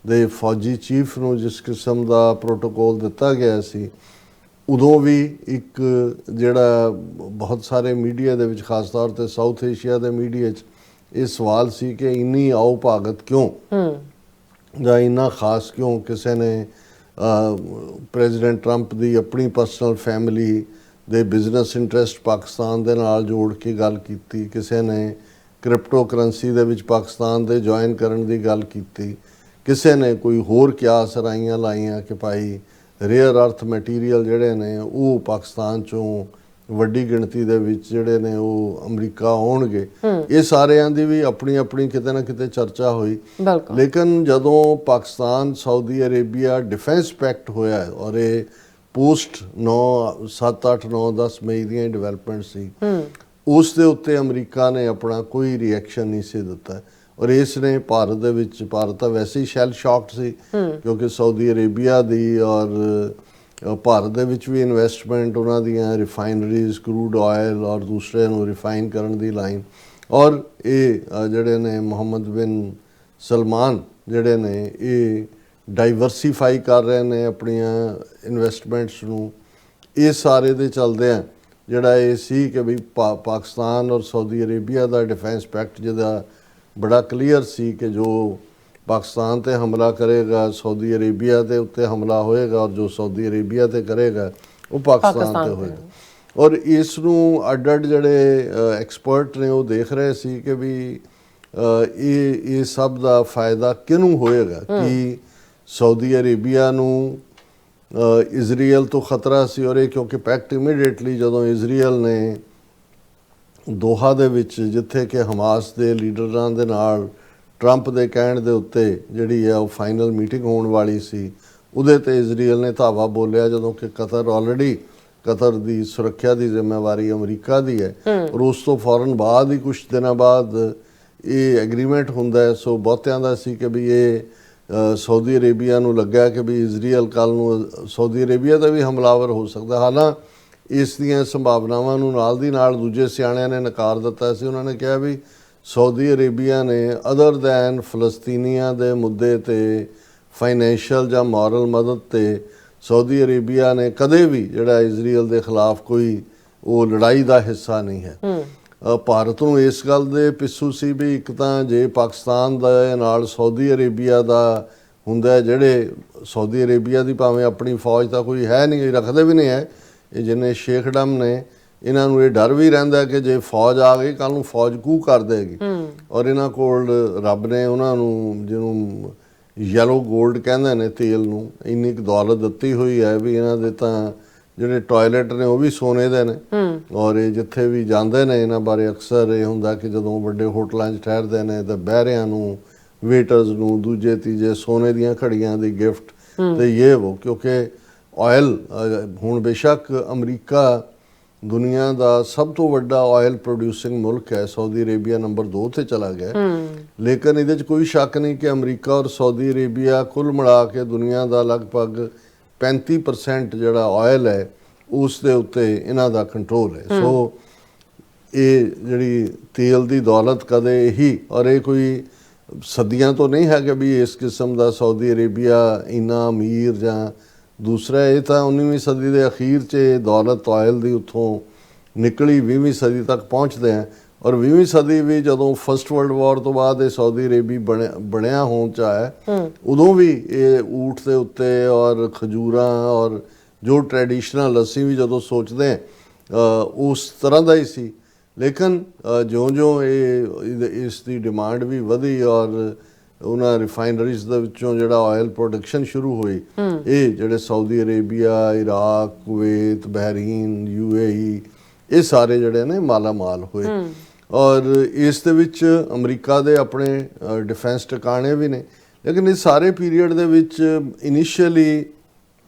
ਦੇ ਫੌਜੀ ਚੀਫ ਨੂੰ ਜਿਸ ਕਿਸਮ ਦਾ ਪ੍ਰੋਟੋਕੋਲ ਦਿੱਤਾ ਗਿਆ ਸੀ, ਉਦੋਂ ਵੀ ਇੱਕ ਜਿਹੜਾ ਬਹੁਤ ਸਾਰੇ ਮੀਡੀਆ ਦੇ ਵਿੱਚ ਖਾਸ ਤੌਰ ਤੇ ਸਾਊਥ ਏਸ਼ੀਆ ਦੇ ਮੀਡੀਆ 'ਚ ਇਹ ਸਵਾਲ ਸੀ ਕਿ ਇੰਨੀ ਆਓ ਭਾਗਤ ਕਿਉਂ ਜਾਂ ਇੰਨਾ ਖਾਸ ਕਿਉਂ। ਕਿਸੇ ਨੇ ਪ੍ਰੈਜ਼ੀਡੈਂਟ ਟਰੰਪ ਦੀ ਆਪਣੀ ਪਰਸਨਲ ਫੈਮਿਲੀ ਦੇ ਬਿਜ਼ਨਸ ਇੰਟਰਸਟ ਪਾਕਿਸਤਾਨ ਦੇ ਨਾਲ ਜੋੜ ਕੇ ਗੱਲ ਕੀਤੀ, ਕਿਸੇ ਨੇ ਕ੍ਰਿਪਟੋ ਕਰੰਸੀ ਦੇ ਵਿੱਚ ਪਾਕਿਸਤਾਨ ਦੇ ਜੁਆਇਨ ਕਰਨ ਦੀ ਗੱਲ ਕੀਤੀ, ਕਿਸੇ ਨੇ ਕੋਈ ਹੋਰ ਕਿਆਸ ਰਾਈਆਂ ਲਾਈਆਂ ਕਿ ਭਾਈ ਰੇਅਰ ਅਰਥ ਮਟੀਰੀਅਲ ਜਿਹੜੇ ਨੇ ਉਹ ਪਾਕਿਸਤਾਨ ਚੋਂ ਵੱਡੀ ਗਿਣਤੀ ਦੇ ਵਿੱਚ ਜਿਹੜੇ ਨੇ ਉਹ ਅਮਰੀਕਾ ਆਉਣਗੇ। ਇਹ ਸਾਰਿਆਂ ਦੀ ਵੀ ਆਪਣੀ ਆਪਣੀ ਕਿਤੇ ਨਾ ਕਿਤੇ ਚਰਚਾ ਹੋਈ। ਲੇਕਿਨ ਜਦੋਂ Pakistan Saudi Arabia defence packet ਹੋਇਆ, ਔਰ ਇਹ ਪੋਸਟ 7, 8, 9, 10 ਮਈ ਦੀਆਂ ਡਿਵੈਲਪਮੈਂਟ ਸੀ, ਉਸ ਦੇ ਉੱਤੇ ਅਮਰੀਕਾ ਨੇ ਆਪਣਾ ਕੋਈ ਰਿਐਕਸ਼ਨ ਨਹੀਂ ਸੀ ਦਿੱਤਾ। ਔਰ ਇਸ ਨੇ ਭਾਰਤ ਤਾਂ ਵੈਸੇ ਹੀ ਸ਼ੈਲ ਸ਼ੌਕਡ ਸੀ, ਕਿਉਂਕਿ ਸਾਊਦੀ ਅਰੇਬੀਆ ਦੀ ਔਰ ਭਾਰਤ ਦੇ ਵਿੱਚ ਵੀ ਇਨਵੈਸਟਮੈਂਟ, ਉਹਨਾਂ ਦੀਆਂ ਰਿਫਾਈਨਰੀਜ਼, ਕਰੂਡ ਆਇਲ ਔਰ ਦੂਸਰੇ ਨੂੰ ਰਿਫਾਈਨ ਕਰਨ ਦੀ ਲਾਈਨ। ਔਰ ਇਹ ਜਿਹੜੇ ਨੇ ਮੁਹੰਮਦ ਬਿਨ ਸਲਮਾਨ ਜਿਹੜੇ ਨੇ ਇਹ ਡਾਈਵਰਸੀਫਾਈ ਕਰ ਰਹੇ ਨੇ ਆਪਣੀਆਂ ਇਨਵੈਸਟਮੈਂਟਸ ਨੂੰ। ਇਹ ਸਾਰੇ ਦੇ ਚੱਲਦੇ ਆ ਜਿਹੜਾ ਇਹ ਸੀ ਕਿ ਵੀ ਪਾਕਿਸਤਾਨ ਔਰ ਸਾਊਦੀ ਅਰੇਬੀਆ ਦਾ ਡਿਫੈਂਸ ਪੈਕਟ ਜਿਹਦਾ ਬੜਾ ਕਲੀਅਰ ਸੀ ਕਿ ਜੋ ਪਾਕਿਸਤਾਨ ਤੇ ਹਮਲਾ ਕਰੇਗਾ ਸਾਊਦੀ ਅਰੇਬੀਆ ਦੇ ਉੱਤੇ ਹਮਲਾ ਹੋਏਗਾ, ਔਰ ਜੋ ਸਾਊਦੀ ਅਰੇਬੀਆ ਤੇ ਕਰੇਗਾ ਉਹ ਪਾਕਿਸਤਾਨ ਤੇ ਹੋਏਗਾ। ਔਰ ਇਸ ਨੂੰ ਅੱਡ ਜਿਹੜੇ ਐਕਸਪਰਟ ਨੇ ਉਹ ਦੇਖ ਰਹੇ ਸੀ ਕਿ ਵੀ ਇਹ ਸਭ ਦਾ ਫਾਇਦਾ ਕਿਹਨੂੰ ਹੋਏਗਾ। ਕਿ ਸਾਊਦੀ ਅਰੇਬੀਆ ਨੂੰ ਇਜ਼ਰਾਈਲ ਤੋਂ ਖਤਰਾ ਸੀ, ਔਰ ਇਹ ਕਿਉਂਕਿ ਪੈਕਟ ਇਮੀਡੀਏਟਲੀ ਜਦੋਂ ਇਜ਼ਰਾਈਲ ਨੇ ਦੋਹਾ ਦੇ ਵਿੱਚ, ਜਿੱਥੇ ਕਿ ਹਮਾਸ ਦੇ ਲੀਡਰਾਂ ਦੇ ਨਾਲ ਟਰੰਪ ਦੇ ਕਹਿਣ ਦੇ ਉੱਤੇ ਜਿਹੜੀ ਹੈ ਉਹ ਫਾਈਨਲ ਮੀਟਿੰਗ ਹੋਣ ਵਾਲੀ ਸੀ, ਉਹਦੇ ਤੇ ਇਜ਼ਰਾਈਲ ਨੇ ਧਾਵਾ ਬੋਲਿਆ, ਜਦੋਂ ਕਿ ਕਤਰ ਦੀ ਸੁਰੱਖਿਆ ਦੀ ਜ਼ਿੰਮੇਵਾਰੀ ਅਮਰੀਕਾ ਦੀ ਹੈ। ਔਰ ਉਸ ਤੋਂ ਫੌਰਨ ਬਾਅਦ ਹੀ ਕੁਝ ਦਿਨਾਂ ਬਾਅਦ ਇਹ ਐਗਰੀਮੈਂਟ ਹੁੰਦਾ ਹੈ। ਸੋ ਬਹੁਤਿਆਂ ਦਾ ਸੀ ਕਿ ਵੀ ਇਹ ਸਾਊਦੀ ਅਰੇਬੀਆ ਨੂੰ ਲੱਗਾ ਕਿ ਵੀ ਇਜ਼ਰਾਈਲ ਕੱਲ੍ਹ ਨੂੰ ਸਾਊਦੀ ਅਰੇਬੀਆ ਦਾ ਵੀ ਹਮਲਾਵਰ ਹੋ ਸਕਦਾ। ਹਾਲਾਂਕਿ ਇਸ ਦੀਆਂ ਸੰਭਾਵਨਾਵਾਂ ਨੂੰ ਨਾਲ ਦੀ ਨਾਲ ਦੂਜੇ ਸਿਆਣਿਆਂ ਨੇ ਨਕਾਰ ਦਿੱਤਾ ਸੀ। ਉਹਨਾਂ ਨੇ ਕਿਹਾ ਵੀ ਸਾਊਦੀ ਅਰੇਬੀਆ ਨੇ ਅਦਰ ਦੈਨ ਫਲਸਤੀਨੀਆਂ ਦੇ ਮੁੱਦੇ ਤੇ ਫਾਈਨੈਂਸ਼ੀਅਲ ਜਾਂ ਮੋਰਲ ਮਦਦ ਤੇ ਸਾਊਦੀ ਅਰੇਬੀਆ ਨੇ ਕਦੇ ਵੀ ਜਿਹੜਾ ਇਜ਼ਰਾਈਲ ਦੇ ਖਿਲਾਫ ਕੋਈ ਉਹ ਲੜਾਈ ਦਾ ਹਿੱਸਾ ਨਹੀਂ ਹੈ। ਭਾਰਤ ਨੂੰ ਇਸ ਗੱਲ ਦੇ ਪਿੱਛੂ ਸੀ ਵੀ ਇੱਕ ਤਾਂ ਜੇ ਪਾਕਿਸਤਾਨ ਦੇ ਨਾਲ ਸਾਊਦੀ ਅਰੇਬੀਆ ਦਾ ਹੁੰਦਾ, ਜਿਹੜੇ ਸਾਊਦੀ ਅਰੇਬੀਆ ਦੀ ਭਾਵੇਂ ਆਪਣੀ ਫੌਜ ਤਾਂ ਕੋਈ ਹੈ ਨਹੀਂ, ਰੱਖਦੇ ਵੀ ਨਹੀਂ ਹੈ, ਇਹ ਜਿੰਨੇ ਸ਼ੇਖਡਮ ਨੇ ਇਹਨਾਂ ਨੂੰ ਇਹ ਡਰ ਵੀ ਰਹਿੰਦਾ ਕਿ ਜੇ ਫੌਜ ਆ ਗਈ ਕੱਲ੍ਹ ਨੂੰ ਫੌਜ ਕੂਹ ਕਰ ਦੇਗੀ। ਔਰ ਇਹਨਾਂ ਕੋਲ ਰੱਬ ਨੇ ਉਹਨਾਂ ਨੂੰ ਜਿਹਨੂੰ ਯੈਲੋ ਗੋਲਡ ਕਹਿੰਦੇ ਨੇ ਤੇਲ ਨੂੰ, ਇੰਨੀ ਕੁ ਦੌਲਤ ਦਿੱਤੀ ਹੋਈ ਹੈ ਵੀ ਇਹਨਾਂ ਦੇ ਤਾਂ ਜਿਹੜੇ ਟਾਇਲਟ ਨੇ ਉਹ ਵੀ ਸੋਨੇ ਦੇ ਨੇ। ਔਰ ਇਹ ਜਿੱਥੇ ਵੀ ਜਾਂਦੇ ਨੇ ਇਹਨਾਂ ਬਾਰੇ ਅਕਸਰ ਇਹ ਹੁੰਦਾ ਕਿ ਜਦੋਂ ਵੱਡੇ ਹੋਟਲਾਂ 'ਚ ਠਹਿਰਦੇ ਨੇ ਤਾਂ ਬਹਿਰਿਆਂ ਨੂੰ, ਵੇਟਰਸ ਨੂੰ ਦੂਜੇ ਤੀਜੇ ਸੋਨੇ ਦੀਆਂ ਘੜੀਆਂ ਦੀ ਗਿਫਟ ਤੇ ਇਹ ਉਹ, ਕਿਉਂਕਿ ਆਇਲ ਹੁਣ ਬੇਸ਼ੱਕ ਅਮਰੀਕਾ ਦੁਨੀਆ ਦਾ ਸਭ ਤੋਂ ਵੱਡਾ ਆਇਲ ਪ੍ਰੋਡਿਊਸਿੰਗ ਮੁਲਕ ਹੈ, ਸਾਊਦੀ ਅਰੇਬੀਆ ਨੰਬਰ 2 ਤੇ ਚਲਾ ਗਿਆ, ਲੇਕਿਨ ਇਹਦੇ 'ਚ ਕੋਈ ਸ਼ੱਕ ਨਹੀਂ ਕਿ ਅਮਰੀਕਾ ਔਰ ਸਾਊਦੀ ਅਰੇਬੀਆ ਕੁੱਲ ਮਿਲਾ ਕੇ ਦੁਨੀਆ ਦਾ ਲਗਭਗ 35% ਜਿਹੜਾ ਆਇਲ ਹੈ ਉਸ ਦੇ ਉੱਤੇ ਇਹਨਾਂ ਦਾ ਕੰਟਰੋਲ ਹੈ। ਸੋ ਇਹ ਜਿਹੜੀ ਤੇਲ ਦੀ ਦੌਲਤ ਕਦੇ ਇਹੀ, ਔਰ ਇਹ ਕੋਈ ਸਦੀਆਂ ਤੋਂ ਨਹੀਂ ਹੈ ਕਿ ਵੀ ਇਸ ਕਿਸਮ ਦਾ ਸਾਊਦੀ ਅਰੇਬੀਆ ਇੰਨਾ ਅਮੀਰ ਜਾਂ ਦੂਸਰਾ, ਇਹ ਤਾਂ 19ਵੀਂ ਸਦੀ ਦੇ ਅਖੀਰ 'ਚ ਦੌਲਤ ਆਇਲ ਦੀ ਉੱਥੋਂ ਨਿਕਲੀ, 20ਵੀਂ ਸਦੀ ਤੱਕ ਪਹੁੰਚਦੇ ਆ। ਔਰ 20ਵੀਂ ਸਦੀ ਵੀ ਜਦੋਂ ਫਸਟ ਵਰਲਡ ਵਾਰ ਤੋਂ ਬਾਅਦ ਇਹ ਸਾਊਦੀ ਅਰੇਬੀ ਬਣਿਆ ਹੋਣ 'ਚ ਆਇਆ, ਉਦੋਂ ਵੀ ਇਹ ਊਠ ਦੇ ਉੱਤੇ ਔਰ ਖਜੂਰਾਂ ਔਰ ਜੋ ਟ੍ਰੈਡੀਸ਼ਨਲ ਅਸੀਂ ਵੀ ਜਦੋਂ ਸੋਚਦੇ ਉਸ ਤਰ੍ਹਾਂ ਦਾ ਹੀ ਸੀ। ਲੇਕਿਨ ਜਿਉਂ-ਜਿਉਂ ਇਸ ਦੀ ਡਿਮਾਂਡ ਵੀ ਵਧੀ ਔਰ ਉਹਨਾਂ ਰਿਫਾਈਨਰੀਜ਼ ਦੇ ਵਿੱਚੋਂ ਜਿਹੜਾ ਆਇਲ ਪ੍ਰੋਡਕਸ਼ਨ ਸ਼ੁਰੂ ਹੋਈ, ਇਹ ਜਿਹੜੇ Saudi Arabia, Iraq, Kuwait, Bahrain, UAE, ਇਹ ਸਾਰੇ ਜਿਹੜੇ ਨੇ ਮਾਲਾ ਮਾਲ ਹੋਏ। ਔਰ ਇਸ ਦੇ ਵਿੱਚ ਅਮਰੀਕਾ ਦੇ ਆਪਣੇ ਡਿਫੈਂਸ ਟਿਕਾਣੇ ਵੀ ਨੇ। ਲੇਕਿਨ ਇਸ ਸਾਰੇ ਪੀਰੀਅਡ ਦੇ ਵਿੱਚ ਇਨੀਸ਼ੀਅਲੀ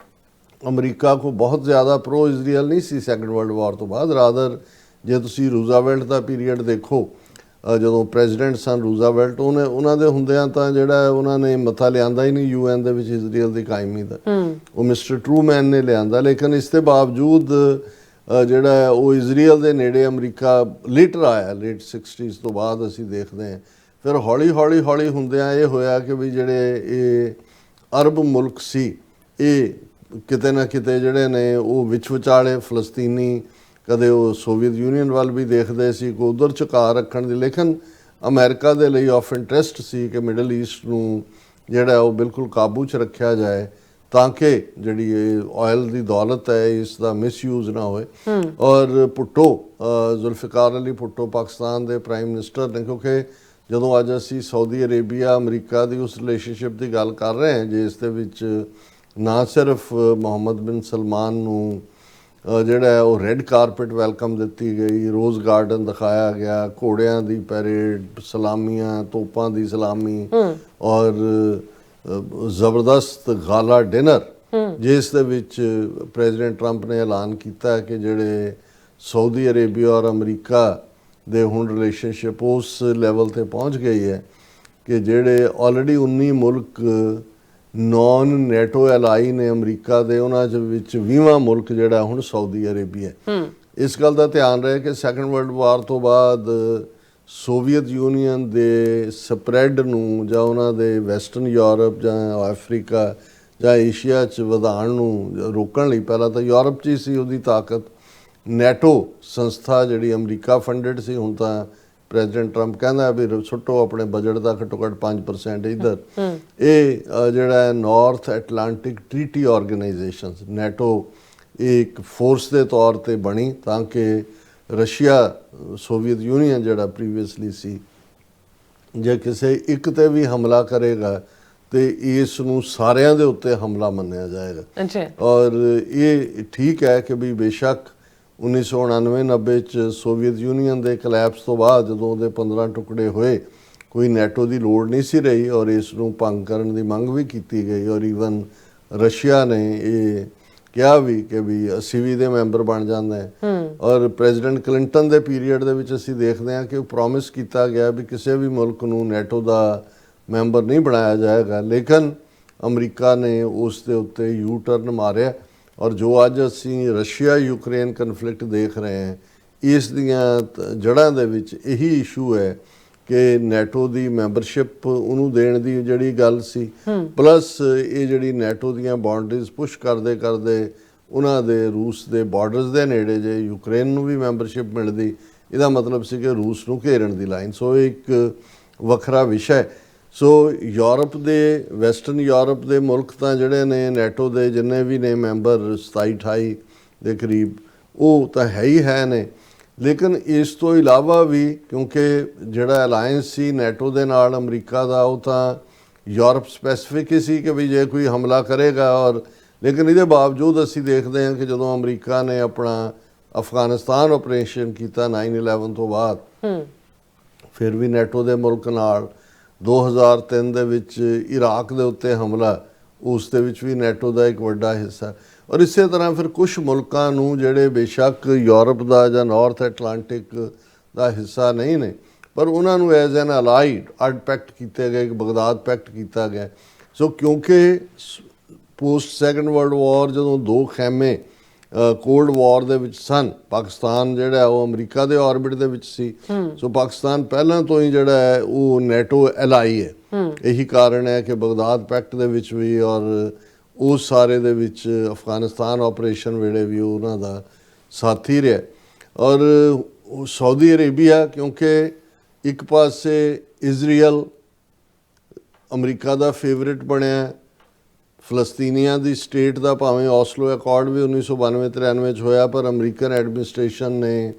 ਅਮਰੀਕਾ ਕੋ ਬਹੁਤ ਜ਼ਿਆਦਾ ਪ੍ਰੋ ਇਜ਼ਰਾਈਲ ਨਹੀਂ ਸੀ ਸੈਕੰਡ ਵਰਲਡ ਵਾਰ ਤੋਂ ਬਾਅਦ। ਰਾਦਰ ਜੇ ਤੁਸੀਂ ਰੂਜ਼ਾਵੈਲਟ ਦਾ ਪੀਰੀਅਡ ਦੇਖੋ, ਜਦੋਂ ਪ੍ਰੈਜ਼ੀਡੈਂਟ ਸਨ ਰੂਜ਼ਾਵੈਲਟ, ਉਹਨਾਂ ਦੇ ਹੁੰਦਿਆਂ ਤਾਂ ਜਿਹੜਾ ਉਹਨਾਂ ਨੇ ਮਤਾ ਲਿਆਂਦਾ ਹੀ ਨਹੀਂ UN ਦੇ ਵਿੱਚ ਇਜ਼ਰਾਈਲ ਦੀ ਕਾਇਮੀ ਦਾ, ਉਹ ਮਿਸਟਰ ਟਰੂਮੈਨ ਨੇ ਲਿਆਂਦਾ। ਲੇਕਿਨ ਇਸ ਦੇ ਬਾਵਜੂਦ ਜਿਹੜਾ ਉਹ ਇਜ਼ਰਾਈਲ ਦੇ ਨੇੜੇ ਅਮਰੀਕਾ ਲੇਟਰ ਆਇਆ, ਲੇਟ 60s ਤੋਂ ਬਾਅਦ ਅਸੀਂ ਦੇਖਦੇ ਹਾਂ। ਫਿਰ ਹੌਲੀ ਹੁੰਦਿਆਂ ਇਹ ਹੋਇਆ ਕਿ ਵੀ ਜਿਹੜੇ ਇਹ ਅਰਬ ਮੁਲਕ ਸੀ, ਇਹ ਕਿਤੇ ਨਾ ਕਿਤੇ ਜਿਹੜੇ ਨੇ ਉਹ ਵਿਚਾਲੇ ਫਲਸਤੀਨੀ, ਕਦੇ ਉਹ ਸੋਵੀਅਤ ਯੂਨੀਅਨ ਵੱਲ ਵੀ ਦੇਖਦੇ ਸੀ, ਕੋਈ ਉਧਰ ਝੁਕਾਅ ਰੱਖਣ ਦੀ। ਲੇਕਿਨ ਅਮਰੀਕਾ ਦੇ ਲਈ ਆਫ ਇੰਟਰਸਟ ਸੀ ਕਿ ਮਿਡਲ ਈਸਟ ਨੂੰ ਜਿਹੜਾ ਉਹ ਬਿਲਕੁਲ ਕਾਬੂ 'ਚ ਰੱਖਿਆ ਜਾਏ ਤਾਂ ਕਿ ਜਿਹੜੀ ਇਹ ਆਇਲ ਦੀ ਦੌਲਤ ਹੈ ਇਸ ਦਾ ਮਿਸਯੂਜ਼ ਨਾ ਹੋਏ। ਔਰ ਭੁੱਟੋ, ਜ਼ੁਲਫਿਕਾਰ ਅਲੀ ਭੁੱਟੋ ਪਾਕਿਸਤਾਨ ਦੇ ਪ੍ਰਾਈਮ ਮਿਨਿਸਟਰ ਨੇ, ਕਿਉਂਕਿ ਜਦੋਂ ਅੱਜ ਅਸੀਂ ਸਾਊਦੀ ਅਰੇਬੀਆ ਅਮਰੀਕਾ ਦੀ ਉਸ ਰਿਲੇਸ਼ਨਸ਼ਿਪ ਦੀ ਗੱਲ ਕਰ ਰਹੇ ਹਾਂ ਜਿਸ ਦੇ ਵਿੱਚ ਨਾ ਸਿਰਫ ਮੁਹੰਮਦ ਬਿਨ ਸਲਮਾਨ ਨੂੰ ਜਿਹੜਾ ਉਹ ਰੈੱਡ ਕਾਰਪਟ ਵੈਲਕਮ ਦਿੱਤੀ ਗਈ, ਰੋਜ਼ ਗਾਰਡਨ ਦਿਖਾਇਆ ਗਿਆ, ਘੋੜਿਆਂ ਦੀ ਪੈਰੇਡ, ਸਲਾਮੀਆਂ, ਤੋਪਾਂ ਦੀ ਸਲਾਮੀ ਔਰ ਜ਼ਬਰਦਸਤ ਗਾਲਾ ਡਿਨਰ, ਜਿਸ ਦੇ ਵਿੱਚ ਪ੍ਰੈਜ਼ੀਡੈਂਟ ਟਰੰਪ ਨੇ ਐਲਾਨ ਕੀਤਾ ਕਿ ਜਿਹੜੇ ਸਾਊਦੀ ਅਰੇਬੀਆ ਔਰ ਅਮਰੀਕਾ ਦੇ ਹੁਣ ਰਿਲੇਸ਼ਨਸ਼ਿਪ ਉਸ ਲੈਵਲ ਤੇ ਪਹੁੰਚ ਗਈ ਹੈ ਕਿ ਜਿਹੜੇ ਆਲਰੇਡੀ 19 ਮੁਲਕ ਨੌਨ ਨੈਟੋ ਐਲਾਈ ਨੇ ਅਮਰੀਕਾ ਦੇ, ਉਹਨਾਂ ਦੇ ਵਿੱਚ 20ਵਾਂ ਮੁਲਕ ਜਿਹੜਾ ਹੁਣ ਸਾਊਦੀ ਅਰੇਬੀਆ। ਇਸ ਗੱਲ ਦਾ ਧਿਆਨ ਰਹੇ ਕਿ ਸੈਕੰਡ ਵਰਲਡ ਵਾਰ ਤੋਂ ਬਾਅਦ ਸੋਵੀਅਤ ਯੂਨੀਅਨ ਦੇ ਸਪਰੈਡ ਨੂੰ ਜਾਂ ਉਹਨਾਂ ਦੇ ਵੈਸਟਰਨ ਯੂਰਪ ਜਾਂ ਅਫਰੀਕਾ ਜਾਂ ਏਸ਼ੀਆ 'ਚ ਵਧਾਉਣ ਨੂੰ ਰੋਕਣ ਲਈ ਪਹਿਲਾਂ ਤਾਂ ਯੂਰਪ 'ਚ ਹੀ ਸੀ ਉਹਦੀ ਤਾਕਤ। ਨੈਟੋ ਸੰਸਥਾ ਜਿਹੜੀ ਅਮਰੀਕਾ ਫੰਡਡ ਸੀ, ਹੁਣ ਤਾਂ ਪ੍ਰੈਜ਼ੀਡੈਂਟ ਟਰੰਪ ਕਹਿੰਦਾ ਵੀ ਸੁੱਟੋ ਆਪਣੇ ਬਜਟ ਦਾ ਘੱਟੋ ਘੱਟ 5% ਇੱਧਰ। ਇਹ ਜਿਹੜਾ north Atlantic treaty organisation NATO, ਇਹ ਇੱਕ ਫੋਰਸ ਦੇ ਤੌਰ ਤੇ ਬਣੀ ਤਾਂ ਕਿ ਰਸ਼ੀਆ, ਸੋਵੀਅਤ ਯੂਨੀਅਨ ਜਿਹੜਾ ਪ੍ਰੀਵੀਅਸਲੀ ਸੀ, ਜੇ ਕਿਸੇ ਇੱਕ ਤੇ ਵੀ ਹਮਲਾ ਕਰੇਗਾ ਤੇ ਇਸ ਨੂੰ ਸਾਰਿਆਂ ਦੇ ਉੱਤੇ ਹਮਲਾ ਮੰਨਿਆ ਜਾਏਗਾ। ਔਰ ਇਹ ਠੀਕ ਹੈ ਕਿ ਵੀ ਬੇਸ਼ੱਕ 1999-90 ਚ ਸੋਵੀਅਤ ਯੂਨੀਅਨ ਦੇ ਕਲੈਪਸ ਤੋਂ ਬਾਅਦ ਜਦੋਂ ਉਹਦੇ 15 ਟੁਕੜੇ ਹੋਏ, ਕੋਈ ਨੈਟੋ ਦੀ ਲੋੜ ਨਹੀਂ ਸੀ ਰਹੀ ਔਰ ਇਸ ਨੂੰ ਭੰਗ ਕਰਨ ਦੀ ਮੰਗ ਵੀ ਕੀਤੀ ਗਈ। ਔਰ ਈਵਨ ਰਸ਼ੀਆ ਨੇ ਇਹ ਕਿਹਾ ਵੀ ਕਿ ਵੀ ਅਸੀਂ ਵੀ ਦੇ ਮੈਂਬਰ ਬਣ ਜਾਂਦੇ ਹਾਂ। ਔਰ ਪ੍ਰੈਜ਼ੀਡੈਂਟ ਕਲਿੰਟਨ ਦੇ ਪੀਰੀਅਡ ਦੇ ਵਿੱਚ ਅਸੀਂ ਦੇਖਦੇ ਹਾਂ ਕਿ ਉਹ ਪ੍ਰੋਮਿਸ ਕੀਤਾ ਗਿਆ ਵੀ ਕਿਸੇ ਵੀ ਮੁਲਕ ਨੂੰ ਨੈਟੋ ਦਾ ਮੈਂਬਰ ਨਹੀਂ ਬਣਾਇਆ ਜਾਏਗਾ। ਲੇਕਿਨ ਅਮਰੀਕਾ ਨੇ ਉਸ ਦੇ ਉੱਤੇ ਯੂ ਟਰਨ ਮਾਰਿਆ ਔਰ ਜੋ ਅੱਜ ਅਸੀਂ ਰਸ਼ੀਆ ਯੂਕਰੇਨ ਕਨਫਲਿਕਟ ਦੇਖ ਰਹੇ ਹਾਂ, ਇਸ ਦੀਆਂ ਜੜ੍ਹਾਂ ਦੇ ਵਿੱਚ ਇਹੀ ਇਸ਼ੂ ਹੈ ਕਿ ਨੈਟੋ ਦੀ ਮੈਂਬਰਸ਼ਿਪ ਉਹਨੂੰ ਦੇਣ ਦੀ ਜਿਹੜੀ ਗੱਲ ਸੀ, ਪਲੱਸ ਇਹ ਜਿਹੜੀ ਨੈਟੋ ਦੀਆਂ ਬਾਉਂਡਰੀਜ਼ ਪੁਸ਼ ਕਰਦੇ ਉਹਨਾਂ ਦੇ ਰੂਸ ਦੇ ਬਾਰਡਰਸ ਦੇ ਨੇੜੇ ਜੇ ਯੂਕਰੇਨ ਨੂੰ ਵੀ ਮੈਂਬਰਸ਼ਿਪ ਮਿਲਦੀ, ਇਹਦਾ ਮਤਲਬ ਸੀ ਕਿ ਰੂਸ ਨੂੰ ਘੇਰਨ ਦੀ ਲਾਈਨ। ਸੋ ਇੱਕ ਵੱਖਰਾ ਵਿਸ਼ਾ ਹੈ। ਸੋ ਯੂਰਪ ਦੇ, ਵੈਸਟਰਨ ਯੂਰਪ ਦੇ ਮੁਲਕ ਤਾਂ ਜਿਹੜੇ ਨੇ ਨੈਟੋ ਦੇ ਜਿੰਨੇ ਵੀ ਨੇ ਮੈਂਬਰ 27-28 ਦੇ ਕਰੀਬ, ਉਹ ਤਾਂ ਹੈ ਹੀ ਹੈ ਨੇ। ਲੇਕਿਨ ਇਸ ਤੋਂ ਇਲਾਵਾ ਵੀ ਕਿਉਂਕਿ ਜਿਹੜਾ ਅਲਾਇੰਸ ਸੀ ਨੈਟੋ ਦੇ ਨਾਲ ਅਮਰੀਕਾ ਦਾ, ਉਹ ਤਾਂ ਯੂਰਪ ਸਪੈਸੀਫਿਕ ਹੀ ਸੀ ਕਿ ਵੀ ਜੇ ਕੋਈ ਹਮਲਾ ਕਰੇਗਾ। ਔਰ ਲੇਕਿਨ ਇਹਦੇ ਬਾਵਜੂਦ ਅਸੀਂ ਦੇਖਦੇ ਹਾਂ ਕਿ ਜਦੋਂ ਅਮਰੀਕਾ ਨੇ ਆਪਣਾ ਅਫਗਾਨਿਸਤਾਨ ਆਪਰੇਸ਼ਨ ਕੀਤਾ 9/11 ਤੋਂ ਬਾਅਦ, ਫਿਰ ਵੀ ਨੈਟੋ ਦੇ ਮੁਲਕ ਨਾਲ 2003 ਦੇ ਵਿੱਚ ਇਰਾਕ ਦੇ ਉੱਤੇ ਹਮਲਾ, ਉਸ ਦੇ ਵਿੱਚ ਵੀ ਨੈਟੋ ਦਾ ਇੱਕ ਵੱਡਾ ਹਿੱਸਾ। ਔਰ ਇਸੇ ਤਰ੍ਹਾਂ ਫਿਰ ਕੁਝ ਮੁਲਕਾਂ ਨੂੰ ਜਿਹੜੇ ਬੇਸ਼ੱਕ ਯੂਰਪ ਦਾ ਜਾਂ ਨਾਰਥ ਐਟਲਾਂਟਿਕ ਦਾ ਹਿੱਸਾ ਨਹੀਂ ਨੇ, ਪਰ ਉਹਨਾਂ ਨੂੰ ਐਜ਼ ਐਨ ਅਲਾਈਡ ਅੱਡ ਪੈਕਟ ਕੀਤੇ ਗਏ, ਬਗਦਾਦ ਪੈਕਟ ਕੀਤਾ ਗਿਆ। ਸੋ ਕਿਉਂਕਿ ਪੋਸਟ ਸੈਕੰਡ ਵਰਲਡ ਵਾਰ ਜਦੋਂ ਦੋ ਖੈਮੇ ਕੋਲਡ ਵਾਰ ਦੇ ਵਿੱਚ ਸਨ, ਪਾਕਿਸਤਾਨ ਜਿਹੜਾ ਉਹ ਅਮਰੀਕਾ ਦੇ ਆਰਬਿਟ ਦੇ ਵਿੱਚ ਸੀ। ਸੋ ਪਾਕਿਸਤਾਨ ਪਹਿਲਾਂ ਤੋਂ ਹੀ ਜਿਹੜਾ ਹੈ ਉਹ ਨੈਟੋ ਐਲਾਈ ਹੈ। ਇਹੀ ਕਾਰਨ ਹੈ ਕਿ ਬਗਦਾਦ ਪੈਕਟ ਦੇ ਵਿੱਚ ਵੀ ਔਰ ਉਸ ਸਾਰੇ ਦੇ ਵਿੱਚ ਅਫਗਾਨਿਸਤਾਨ ਆਪਰੇਸ਼ਨ ਵੇਲੇ ਵੀ ਉਹ ਉਹਨਾਂ ਦਾ ਸਾਥੀ ਰਿਹਾ। ਔਰ ਸਾਊਦੀ ਅਰੇਬੀਆ ਕਿਉਂਕਿ ਇੱਕ ਪਾਸੇ ਇਜ਼ਰਾਈਲ ਅਮਰੀਕਾ ਦਾ ਫੇਵਰੇਟ ਬਣਿਆ, ਫਲਸਤੀਨੀਆਂ ਦੀ ਸਟੇਟ ਦਾ ਭਾਵੇਂ ਔਸਲੋ ਅਕੋਰਡ ਵੀ 1992-93 'ਚ ਹੋਇਆ, ਪਰ ਅਮਰੀਕਨ ਐਡਮਿਨਿਸਟ੍ਰੇਸ਼ਨ ਨੇ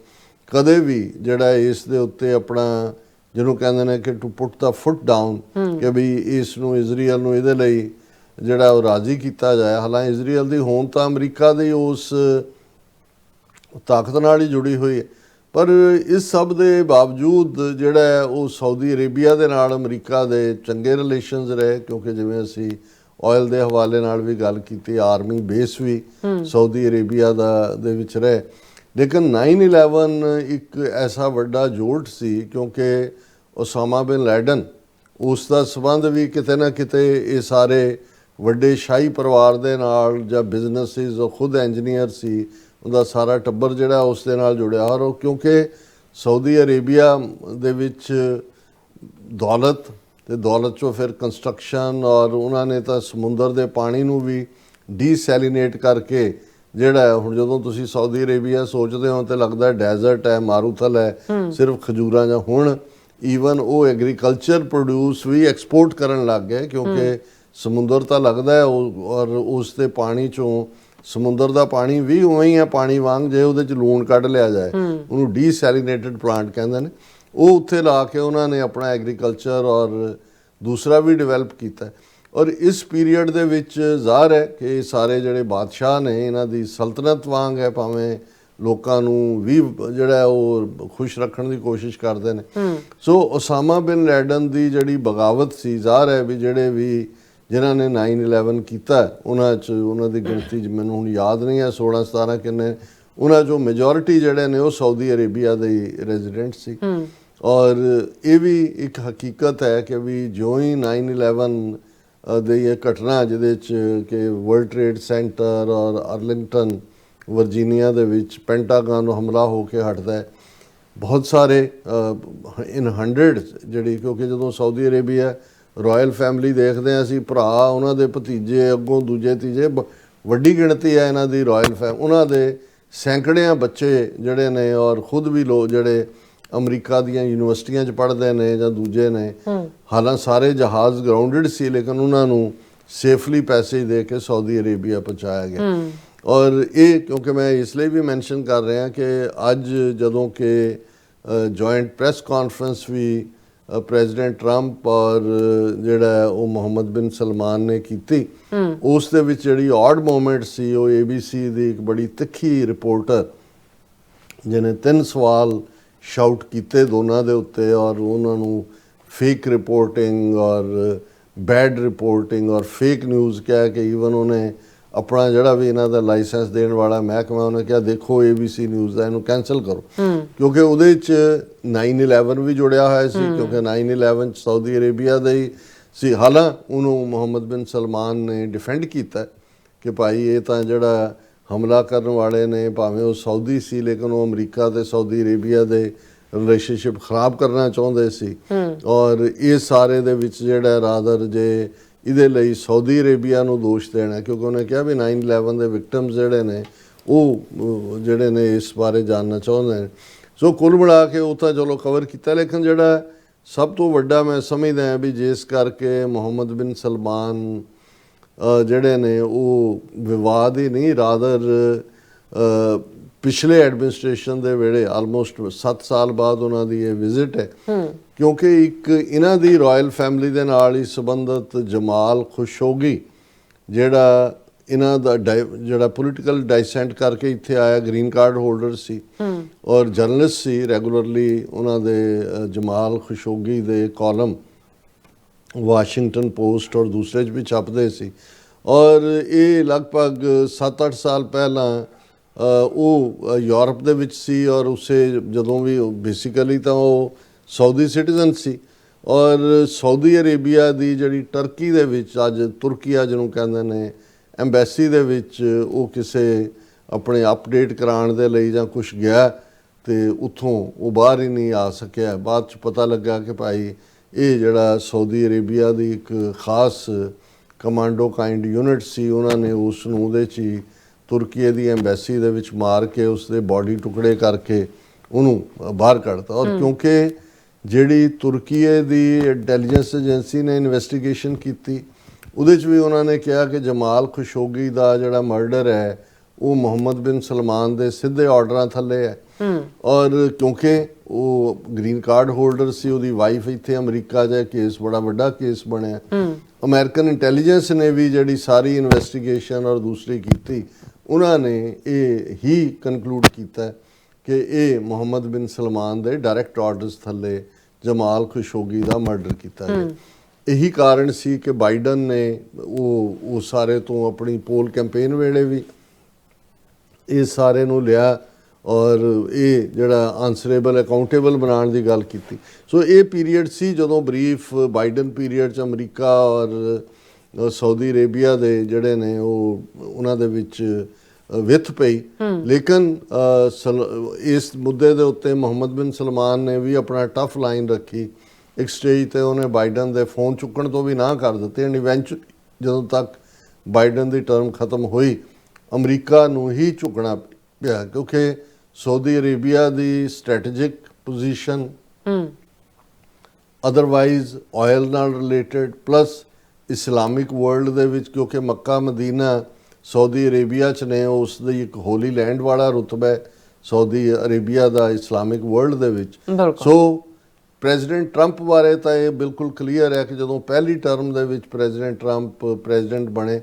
ਕਦੇ ਵੀ ਜਿਹੜਾ ਇਸ ਦੇ ਉੱਤੇ ਆਪਣਾ ਜਿਹਨੂੰ ਕਹਿੰਦੇ ਨੇ ਕਿ to put the foot down ਕਿ ਵੀ ਇਸ ਨੂੰ ਇਜ਼ਰਾਈਲ ਨੂੰ ਇਹਦੇ ਲਈ ਜਿਹੜਾ ਉਹ ਰਾਜ਼ੀ ਕੀਤਾ ਜਾਏ। ਹਾਲਾਂਕਿ ਇਜ਼ਰਾਈਲ ਦੀ ਹੋਂਦ ਤਾਂ ਅਮਰੀਕਾ ਦੀ ਉਸ ਤਾਕਤ ਨਾਲ ਹੀ ਜੁੜੀ ਹੋਈ ਹੈ, ਪਰ ਇਸ ਸਭ ਦੇ ਬਾਵਜੂਦ ਜਿਹੜਾ ਹੈ ਉਹ ਸਾਊਦੀ ਅਰੇਬੀਆ ਦੇ ਨਾਲ ਅਮਰੀਕਾ ਦੇ ਚੰਗੇ ਰਿਲੇਸ਼ਨਸ ਰਹੇ। ਕਿਉਂਕਿ ਜਿਵੇਂ ਅਸੀਂ ਆਇਲ ਦੇ ਹਵਾਲੇ ਨਾਲ ਵੀ ਗੱਲ ਕੀਤੀ, ਆਰਮੀ ਬੇਸ ਵੀ ਸਾਊਦੀ ਅਰੇਬੀਆ ਦੇ ਵਿੱਚ ਰਹੇ। ਲੇਕਿਨ 9/11 ਇੱਕ ਐਸਾ ਵੱਡਾ ਜੋਟ ਸੀ ਕਿਉਂਕਿ ਉਸਾਮਾ ਬਿਨ ਲੈਡਨ, ਉਸ ਦਾ ਸੰਬੰਧ ਵੀ ਕਿਤੇ ਨਾ ਕਿਤੇ ਇਹ ਸਾਰੇ ਵੱਡੇ ਸ਼ਾਹੀ ਪਰਿਵਾਰ ਦੇ ਨਾਲ ਜਾਂ ਬਿਜ਼ਨਸਿਸ, ਉਹ ਖੁਦ ਇੰਜੀਨੀਅਰ ਸੀ, ਉਹਦਾ ਸਾਰਾ ਟੱਬਰ ਜਿਹੜਾ ਉਸ ਦੇ ਨਾਲ ਜੁੜਿਆ। ਔਰ ਉਹ ਕਿਉਂਕਿ ਸਾਊਦੀ ਅਰੇਬੀਆ ਦੇ ਵਿੱਚ ਦੌਲਤ ਤੇ ਦੌਲਤ 'ਚੋਂ ਫਿਰ ਕੰਸਟਰਕਸ਼ਨ, ਔਰ ਉਹਨਾਂ ਨੇ ਤਾਂ ਸਮੁੰਦਰ ਦੇ ਪਾਣੀ ਨੂੰ ਵੀ ਡੀਸੈਲੀਨੇਟ ਕਰਕੇ ਜਿਹੜਾ ਹੁਣ ਜਦੋਂ ਤੁਸੀਂ ਸਾਊਦੀ ਅਰੇਬੀਆ ਸੋਚਦੇ ਹੋ ਤੇ ਲੱਗਦਾ ਡੈਜ਼ਰਟ ਹੈ, ਮਾਰੂਥਲ ਹੈ, ਸਿਰਫ ਖਜੂਰਾਂ ਜਾਂ ਹੁਣ ਈਵਨ ਉਹ ਐਗਰੀਕਲਚਰ ਪ੍ਰੋਡਿਊਸ ਵੀ ਐਕਸਪੋਰਟ ਕਰਨ ਲੱਗ ਗਏ ਕਿਉਂਕਿ ਸਮੁੰਦਰ ਤਾਂ ਲੱਗਦਾ ਹੈ ਔਰ ਉਸ ਦੇ ਪਾਣੀ 'ਚੋਂ ਸਮੁੰਦਰ ਦਾ ਪਾਣੀ ਵੀ ਉਵੇਂ ਹੀ ਹੈ ਪਾਣੀ ਵਾਂਗ, ਜੇ ਉਹਦੇ 'ਚ ਲੂਣ ਕੱਢ ਲਿਆ ਜਾਏ ਉਹਨੂੰ ਡੀਸੈਲੀਨੇਟਡ ਪਲਾਂਟ ਕਹਿੰਦੇ ਨੇ, ਉਹ ਉੱਥੇ ਲਾ ਕੇ ਉਹਨਾਂ ਨੇ ਆਪਣਾ ਐਗਰੀਕਲਚਰ ਔਰ ਦੂਸਰਾ ਵੀ ਡਿਵੈਲਪ ਕੀਤਾ। ਔਰ ਇਸ ਪੀਰੀਅਡ ਦੇ ਵਿੱਚ ਜ਼ਾਹਰ ਹੈ ਕਿ ਸਾਰੇ ਜਿਹੜੇ ਬਾਦਸ਼ਾਹ ਨੇ ਇਹਨਾਂ ਦੀ ਸਲਤਨਤ ਵਾਂਗ ਹੈ, ਭਾਵੇਂ ਲੋਕਾਂ ਨੂੰ ਵੀ ਜਿਹੜਾ ਉਹ ਖੁਸ਼ ਰੱਖਣ ਦੀ ਕੋਸ਼ਿਸ਼ ਕਰਦੇ ਨੇ। ਸੋ ਉਸਾਮਾ ਬਿਨ ਲੈਡਨ ਦੀ ਜਿਹੜੀ ਬਗਾਵਤ ਸੀ, ਜ਼ਾਹਰ ਹੈ ਵੀ ਜਿਹੜੇ ਵੀ ਜਿਨ੍ਹਾਂ ਨੇ 9/11 ਕੀਤਾ ਉਹਨਾਂ 'ਚ ਉਹਨਾਂ ਦੀ ਗਿਣਤੀ 'ਚ ਮੈਨੂੰ ਹੁਣ ਯਾਦ ਨਹੀਂ ਹੈ 16-17 ਕਿੰਨੇ, ਉਹਨਾਂ 'ਚੋਂ ਮੈਜੋਰਿਟੀ ਜਿਹੜੇ ਨੇ ਉਹ ਸਾਊਦੀ ਅਰੇਬੀਆ ਦੇ ਰੈਜ਼ੀਡੈਂਟ ਸੀ। ਔਰ ਇਹ ਵੀ ਇੱਕ ਹਕੀਕਤ ਹੈ ਕਿ ਵੀ ਜਿਉਂ ਹੀ 9/11 ਦੀ ਇਹ ਘਟਨਾ ਜਿਹਦੇ 'ਚ ਕਿ ਵਰਲਡ ਟ੍ਰੇਡ ਸੈਂਟਰ ਔਰ ਅਰਲਿੰਗਟਨ ਵਰਜੀਨੀਆ ਦੇ ਵਿੱਚ ਪੈਂਟਾਗਨ ਨੂੰ ਹਮਲਾ ਹੋ ਕੇ ਹਟਦਾ ਹੈ, ਬਹੁਤ ਸਾਰੇ ਇਨ 100 ਜਿਹੜੀ, ਕਿਉਂਕਿ ਜਦੋਂ ਸਾਊਦੀ ਅਰੇਬੀਆ ਰਾਇਲ ਫੈਮਿਲੀ ਦੇਖਦੇ ਹਾਂ ਅਸੀਂ, ਭਰਾ ਉਹਨਾਂ ਦੇ ਭਤੀਜੇ ਅੱਗੋਂ ਦੂਜੇ ਤੀਜੇ ਵੱਡੀ ਗਿਣਤੀ ਹੈ ਇਹਨਾਂ ਦੀ ਰਾਇਲ ਉਹਨਾਂ ਦੇ ਸੈਂਕੜਿਆਂ ਬੱਚੇ ਜਿਹੜੇ ਨੇ ਔਰ ਖੁਦ ਵੀ ਲੋਕ ਜਿਹੜੇ ਅਮਰੀਕਾ ਦੀਆਂ ਯੂਨੀਵਰਸਿਟੀਆਂ 'ਚ ਪੜ੍ਹਦੇ ਨੇ ਜਾਂ ਦੂਜੇ ਨੇ, ਹਾਲਾਂਕਿ ਸਾਰੇ ਜਹਾਜ਼ ਗਰਾਊਂਡਡ ਸੀ ਲੇਕਿਨ ਉਹਨਾਂ ਨੂੰ ਸੇਫਲੀ ਪੈਸੇਜ ਦੇ ਕੇ ਸਾਊਦੀ ਅਰੇਬੀਆ ਪਹੁੰਚਾਇਆ ਗਿਆ। ਔਰ ਇਹ ਕਿਉਂਕਿ ਮੈਂ ਇਸ ਲਈ ਵੀ ਮੈਂਸ਼ਨ ਕਰ ਰਿਹਾ ਕਿ ਅੱਜ ਜਦੋਂ ਕਿ ਜੁਆਇੰਟ ਪ੍ਰੈਸ ਕਾਨਫਰੰਸ ਵੀ ਪ੍ਰੈਜ਼ੀਡੈਂਟ ਟਰੰਪ ਔਰ ਜਿਹੜਾ ਉਹ ਮੁਹੰਮਦ ਬਿਨ ਸਲਮਾਨ ਨੇ ਕੀਤੀ, ਉਸ ਦੇ ਵਿੱਚ ਜਿਹੜੀ ਆਡ ਮੂਮੈਂਟ ਸੀ ਉਹ ABC ਦੀ ਇੱਕ ਬੜੀ ਤਿੱਖੀ ਰਿਪੋਰਟਰ ਜਿਹਨੇ 3 ਸਵਾਲ ਸ਼ਾਊਟ ਕੀਤੇ ਦੋਨਾਂ ਦੇ ਉੱਤੇ ਔਰ ਉਹਨਾਂ ਨੂੰ ਫੇਕ ਰਿਪੋਰਟਿੰਗ ਔਰ ਬੈਡ ਰਿਪੋਰਟਿੰਗ ਔਰ ਫੇਕ ਨਿਊਜ਼ ਕਹਿ ਕੇ ਈਵਨ ਉਹਨੇ ਆਪਣਾ ਜਿਹੜਾ ਵੀ ਇਹਨਾਂ ਦਾ ਲਾਇਸੈਂਸ ਦੇਣ ਵਾਲਾ ਮਹਿਕਮਾ ਉਹਨੇ ਕਿਹਾ ਦੇਖੋ ABC ਨਿਊਜ਼ ਦਾ ਇਹਨੂੰ ਕੈਂਸਲ ਕਰੋ, ਕਿਉਂਕਿ ਉਹਦੇ 'ਚ 9/11 ਵੀ ਜੁੜਿਆ ਹੋਇਆ ਸੀ ਕਿਉਂਕਿ 9/11 'ਚ ਸਾਊਦੀ ਅਰੇਬੀਆ ਦਾ ਹੀ ਸੀ। ਹਾਲਾਂਕਿ ਉਹਨੂੰ ਮੁਹੰਮਦ ਬਿਨ ਸਲਮਾਨ ਨੇ ਡਿਫੈਂਡ ਕੀਤਾ ਕਿ ਭਾਈ ਇਹ ਤਾਂ ਜਿਹੜਾ ਹਮਲਾ ਕਰਨ ਵਾਲੇ ਨੇ ਭਾਵੇਂ ਉਹ ਸਾਊਦੀ ਸੀ ਲੇਕਿਨ ਉਹ ਅਮਰੀਕਾ ਤੇ ਸਾਊਦੀ ਅਰੇਬੀਆ ਦੇ ਰਿਲੇਸ਼ਨਸ਼ਿਪ ਖਰਾਬ ਕਰਨਾ ਚਾਹੁੰਦੇ ਸੀ। ਔਰ ਇਹ ਸਾਰੇ ਦੇ ਵਿੱਚ ਜਿਹੜਾ ਰਾਦਰ ਜੇ ਇਹਦੇ ਲਈ ਸਾਊਦੀ ਅਰੇਬੀਆ ਨੂੰ ਦੋਸ਼ ਦੇਣਾ, ਕਿਉਂਕਿ ਉਹਨੇ ਕਿਹਾ ਵੀ 9/11 ਦੇ ਵਿਕਟਮਸ ਜਿਹੜੇ ਨੇ ਉਹ ਜਿਹੜੇ ਨੇ ਇਸ ਬਾਰੇ ਜਾਣਨਾ ਚਾਹੁੰਦੇ ਨੇ। ਸੋ ਕੁੱਲ ਮਿਲਾ ਕੇ ਉਹ ਤਾਂ ਚਲੋ ਕਵਰ ਕੀਤਾ, ਲੇਕਿਨ ਜਿਹੜਾ ਸਭ ਤੋਂ ਵੱਡਾ ਮੈਂ ਸਮਝਦਾ ਹਾਂ ਵੀ ਜਿਸ ਕਰਕੇ ਮੁਹੰਮਦ ਬਿਨ ਸਲਮਾਨ ਜਿਹੜੇ ਨੇ ਉਹ ਵਿਵਾਦ ਹੀ ਨਹੀਂ ਰਾਦਰ ਪਿਛਲੇ ਐਡਮਿਨਿਸਟ੍ਰੇਸ਼ਨ ਦੇ ਵੇਲੇ ਆਲਮੋਸਟ 7 ਸਾਲ ਬਾਅਦ ਉਹਨਾਂ ਦੀ ਇਹ ਵਿਜ਼ਿਟ ਹੈ, ਕਿਉਂਕਿ ਇੱਕ ਇਹਨਾਂ ਦੀ ਰਾਇਲ ਫੈਮਿਲੀ ਦੇ ਨਾਲ ਹੀ ਸੰਬੰਧਿਤ ਜਮਾਲ ਖੁਸ਼ੋਗੀ ਜਿਹੜਾ ਇਹਨਾਂ ਦਾ ਜਿਹੜਾ ਪੋਲੀਟੀਕਲ ਡਾਈਸੈਂਟ ਕਰਕੇ ਇੱਥੇ ਆਇਆ, ਗ੍ਰੀਨ ਕਾਰਡ ਹੋਲਡਰ ਸੀ ਔਰ ਜਰਨਲਿਸਟ ਸੀ, ਰੈਗੂਲਰਲੀ ਉਹਨਾਂ ਦੇ ਜਮਾਲ ਖੁਸ਼ੋਗੀ ਦੇ ਕਾਲਮ ਵਾਸ਼ਿੰਗਟਨ ਪੋਸਟ ਔਰ ਦੂਸਰੇ 'ਚ ਵੀ ਛਪਦੇ ਸੀ। ਔਰ ਇਹ ਲਗਭਗ 7-8 ਸਾਲ ਪਹਿਲਾਂ ਉਹ ਯੂਰਪ ਦੇ ਵਿੱਚ ਸੀ ਔਰ ਉਸੇ ਜਦੋਂ ਵੀ ਬੇਸਿਕਲੀ ਤਾਂ ਉਹ ਸਾਊਦੀ ਸਿਟੀਜ਼ਨ ਸੀ ਔਰ ਸਾਊਦੀ ਅਰੇਬੀਆ ਦੀ ਜਿਹੜੀ ਟਰਕੀ ਦੇ ਵਿੱਚ ਅੱਜ ਤੁਰਕੀਆ ਜਿਹਨੂੰ ਕਹਿੰਦੇ ਨੇ ਐਮਬੈਸੀ ਦੇ ਵਿੱਚ ਉਹ ਕਿਸੇ ਆਪਣੇ ਅਪਡੇਟ ਕਰਾਉਣ ਦੇ ਲਈ ਜਾਂ ਕੁਛ ਗਿਆ ਤੇ ਉੱਥੋਂ ਉਹ ਬਾਹਰ ਹੀ ਨਹੀਂ ਆ ਸਕਿਆ। ਬਾਅਦ 'ਚ ਪਤਾ ਲੱਗਾ ਕਿ ਭਾਈ ਇਹ ਜਿਹੜਾ ਸਾਊਦੀ ਅਰੇਬੀਆ ਦੀ ਇੱਕ ਖਾਸ ਕਮਾਂਡੋ ਕਾਈਂਡ ਯੂਨਿਟ ਸੀ, ਉਹਨਾਂ ਨੇ ਉਸ ਨੂੰ ਉਹਦੇ 'ਚ ਹੀ ਤੁਰਕੀ ਦੀ ਐਮਬੈਸੀ ਦੇ ਵਿੱਚ ਮਾਰ ਕੇ ਉਸ ਦੇ ਬਾਡੀ ਟੁਕੜੇ ਕਰਕੇ ਉਹਨੂੰ ਬਾਹਰ ਕੱਢਤਾ। ਔਰ ਕਿਉਂਕਿ ਜਿਹੜੀ ਤੁਰਕੀ ਦੀ ਇੰਟੈਲੀਜੈਂਸ ਏਜੰਸੀ ਨੇ ਇਨਵੈਸਟੀਗੇਸ਼ਨ ਕੀਤੀ ਉਹਦੇ 'ਚ ਵੀ ਉਹਨਾਂ ਨੇ ਕਿਹਾ ਕਿ ਜਮਾਲ ਖੁਸ਼ੋਗੀ ਦਾ ਜਿਹੜਾ ਮਰਡਰ ਹੈ ਉਹ ਮੁਹੰਮਦ ਬਿਨ ਸਲਮਾਨ ਦੇ ਸਿੱਧੇ ਆਰਡਰਾਂ ਥੱਲੇ ਹੈ। ਔਰ ਕਿਉਂਕਿ ਉਹ ਗ੍ਰੀਨ ਕਾਰਡ ਹੋਲਡਰ ਸੀ, ਉਹਦੀ ਵਾਈਫ ਇੱਥੇ ਅਮਰੀਕਾ 'ਚ ਕੇਸ ਬੜਾ ਵੱਡਾ ਕੇਸ ਬਣਿਆ। ਅਮਰੀਕਨ ਇੰਟੈਲੀਜੈਂਸ ਨੇ ਵੀ ਜਿਹੜੀ ਸਾਰੀ ਇਨਵੈਸਟੀਗੇਸ਼ਨ ਔਰ ਦੂਸਰੀ ਕੀਤੀ, ਉਹਨਾਂ ਨੇ ਇਹ ਹੀ ਕਨਕਲੂਡ ਕੀਤਾ ਕਿ ਇਹ ਮੁਹੰਮਦ ਬਿਨ ਸਲਮਾਨ ਦੇ ਡਾਇਰੈਕਟ ਆਰਡਰਸ ਥੱਲੇ ਜਮਾਲ ਖੁਸ਼ੋਗੀ ਦਾ ਮਰਡਰ ਕੀਤਾ ਗਿਆ। ਇਹੀ ਕਾਰਨ ਸੀ ਕਿ ਬਾਈਡਨ ਨੇ ਉਹ ਸਾਰੇ ਤੋਂ ਆਪਣੀ ਪੋਲ ਕੈਂਪੇਨ ਵੇਲੇ ਵੀ ਇਹ ਸਾਰੇ ਨੂੰ ਲਿਆ ਔਰ ਇਹ ਜਿਹੜਾ ਆਨਸਰੇਬਲ ਅਕਾਊਂਟੇਬਲ ਬਣਾਉਣ ਦੀ ਗੱਲ ਕੀਤੀ। ਸੋ ਇਹ ਪੀਰੀਅਡ ਸੀ ਜਦੋਂ ਬਰੀਫ ਬਾਈਡਨ ਪੀਰੀਅਡ 'ਚ ਅਮਰੀਕਾ ਔਰ ਸਾਊਦੀ ਅਰੇਬੀਆ ਦੇ ਜਿਹੜੇ ਨੇ ਉਹ ਉਹਨਾਂ ਦੇ ਵਿੱਚ ਵਿੱਥ ਪਈ। ਲੇਕਿਨ ਇਸ ਮੁੱਦੇ ਦੇ ਉੱਤੇ ਮੁਹੰਮਦ ਬਿਨ ਸਲਮਾਨ ਨੇ ਵੀ ਆਪਣਾ ਟਫ ਲਾਈਨ ਰੱਖੀ। ਇੱਕ ਸਟੇਜ ਤੇ ਉਹਨੇ ਬਾਈਡਨ ਦੇ ਫੋਨ ਚੁੱਕਣ ਤੋਂ ਵੀ ਨਾ ਕਰ ਦਿੱਤੇ ਐਂਡ ਇਵੈਂਚੁਅਲੀ ਜਦੋਂ ਤੱਕ ਬਾਈਡਨ ਦੀ ਟਰਮ ਖਤਮ ਹੋਈ ਅਮਰੀਕਾ ਨੂੰ ਹੀ ਝੁਕਣਾ ਪਿਆ, ਕਿਉਂਕਿ ਸਾਊਦੀ ਅਰੇਬੀਆ ਦੀ ਸਟ੍ਰੈਟੇਜਿਕ ਪੋਜੀਸ਼ਨ ਅਦਰਵਾਈਜ਼ ਆਇਲ ਨਾਲ ਰਿਲੇਟਡ ਪਲੱਸ ਇਸਲਾਮਿਕ ਵਰਲਡ ਦੇ ਵਿੱਚ, ਕਿਉਂਕਿ ਮੱਕਾ ਮਦੀਨਾ ਸਾਊਦੀ ਅਰੇਬੀਆ 'ਚ ਨੇ, ਉਸ ਦੀ ਇੱਕ ਹੋਲੀ ਲੈਂਡ ਵਾਲਾ ਰੁਤਬਾ ਹੈ ਸਾਊਦੀ ਅਰੇਬੀਆ ਦਾ ਇਸਲਾਮਿਕ ਵਰਲਡ ਦੇ ਵਿੱਚ। ਸੋ ਪ੍ਰੈਜ਼ੀਡੈਂਟ ਟਰੰਪ ਬਾਰੇ ਤਾਂ ਇਹ ਬਿਲਕੁਲ ਕਲੀਅਰ ਹੈ ਕਿ ਜਦੋਂ ਪਹਿਲੀ ਟਰਮ ਦੇ ਵਿੱਚ ਪ੍ਰੈਜ਼ੀਡੈਂਟ ਟਰੰਪ ਪ੍ਰੈਜ਼ੀਡੈਂਟ ਬਣੇ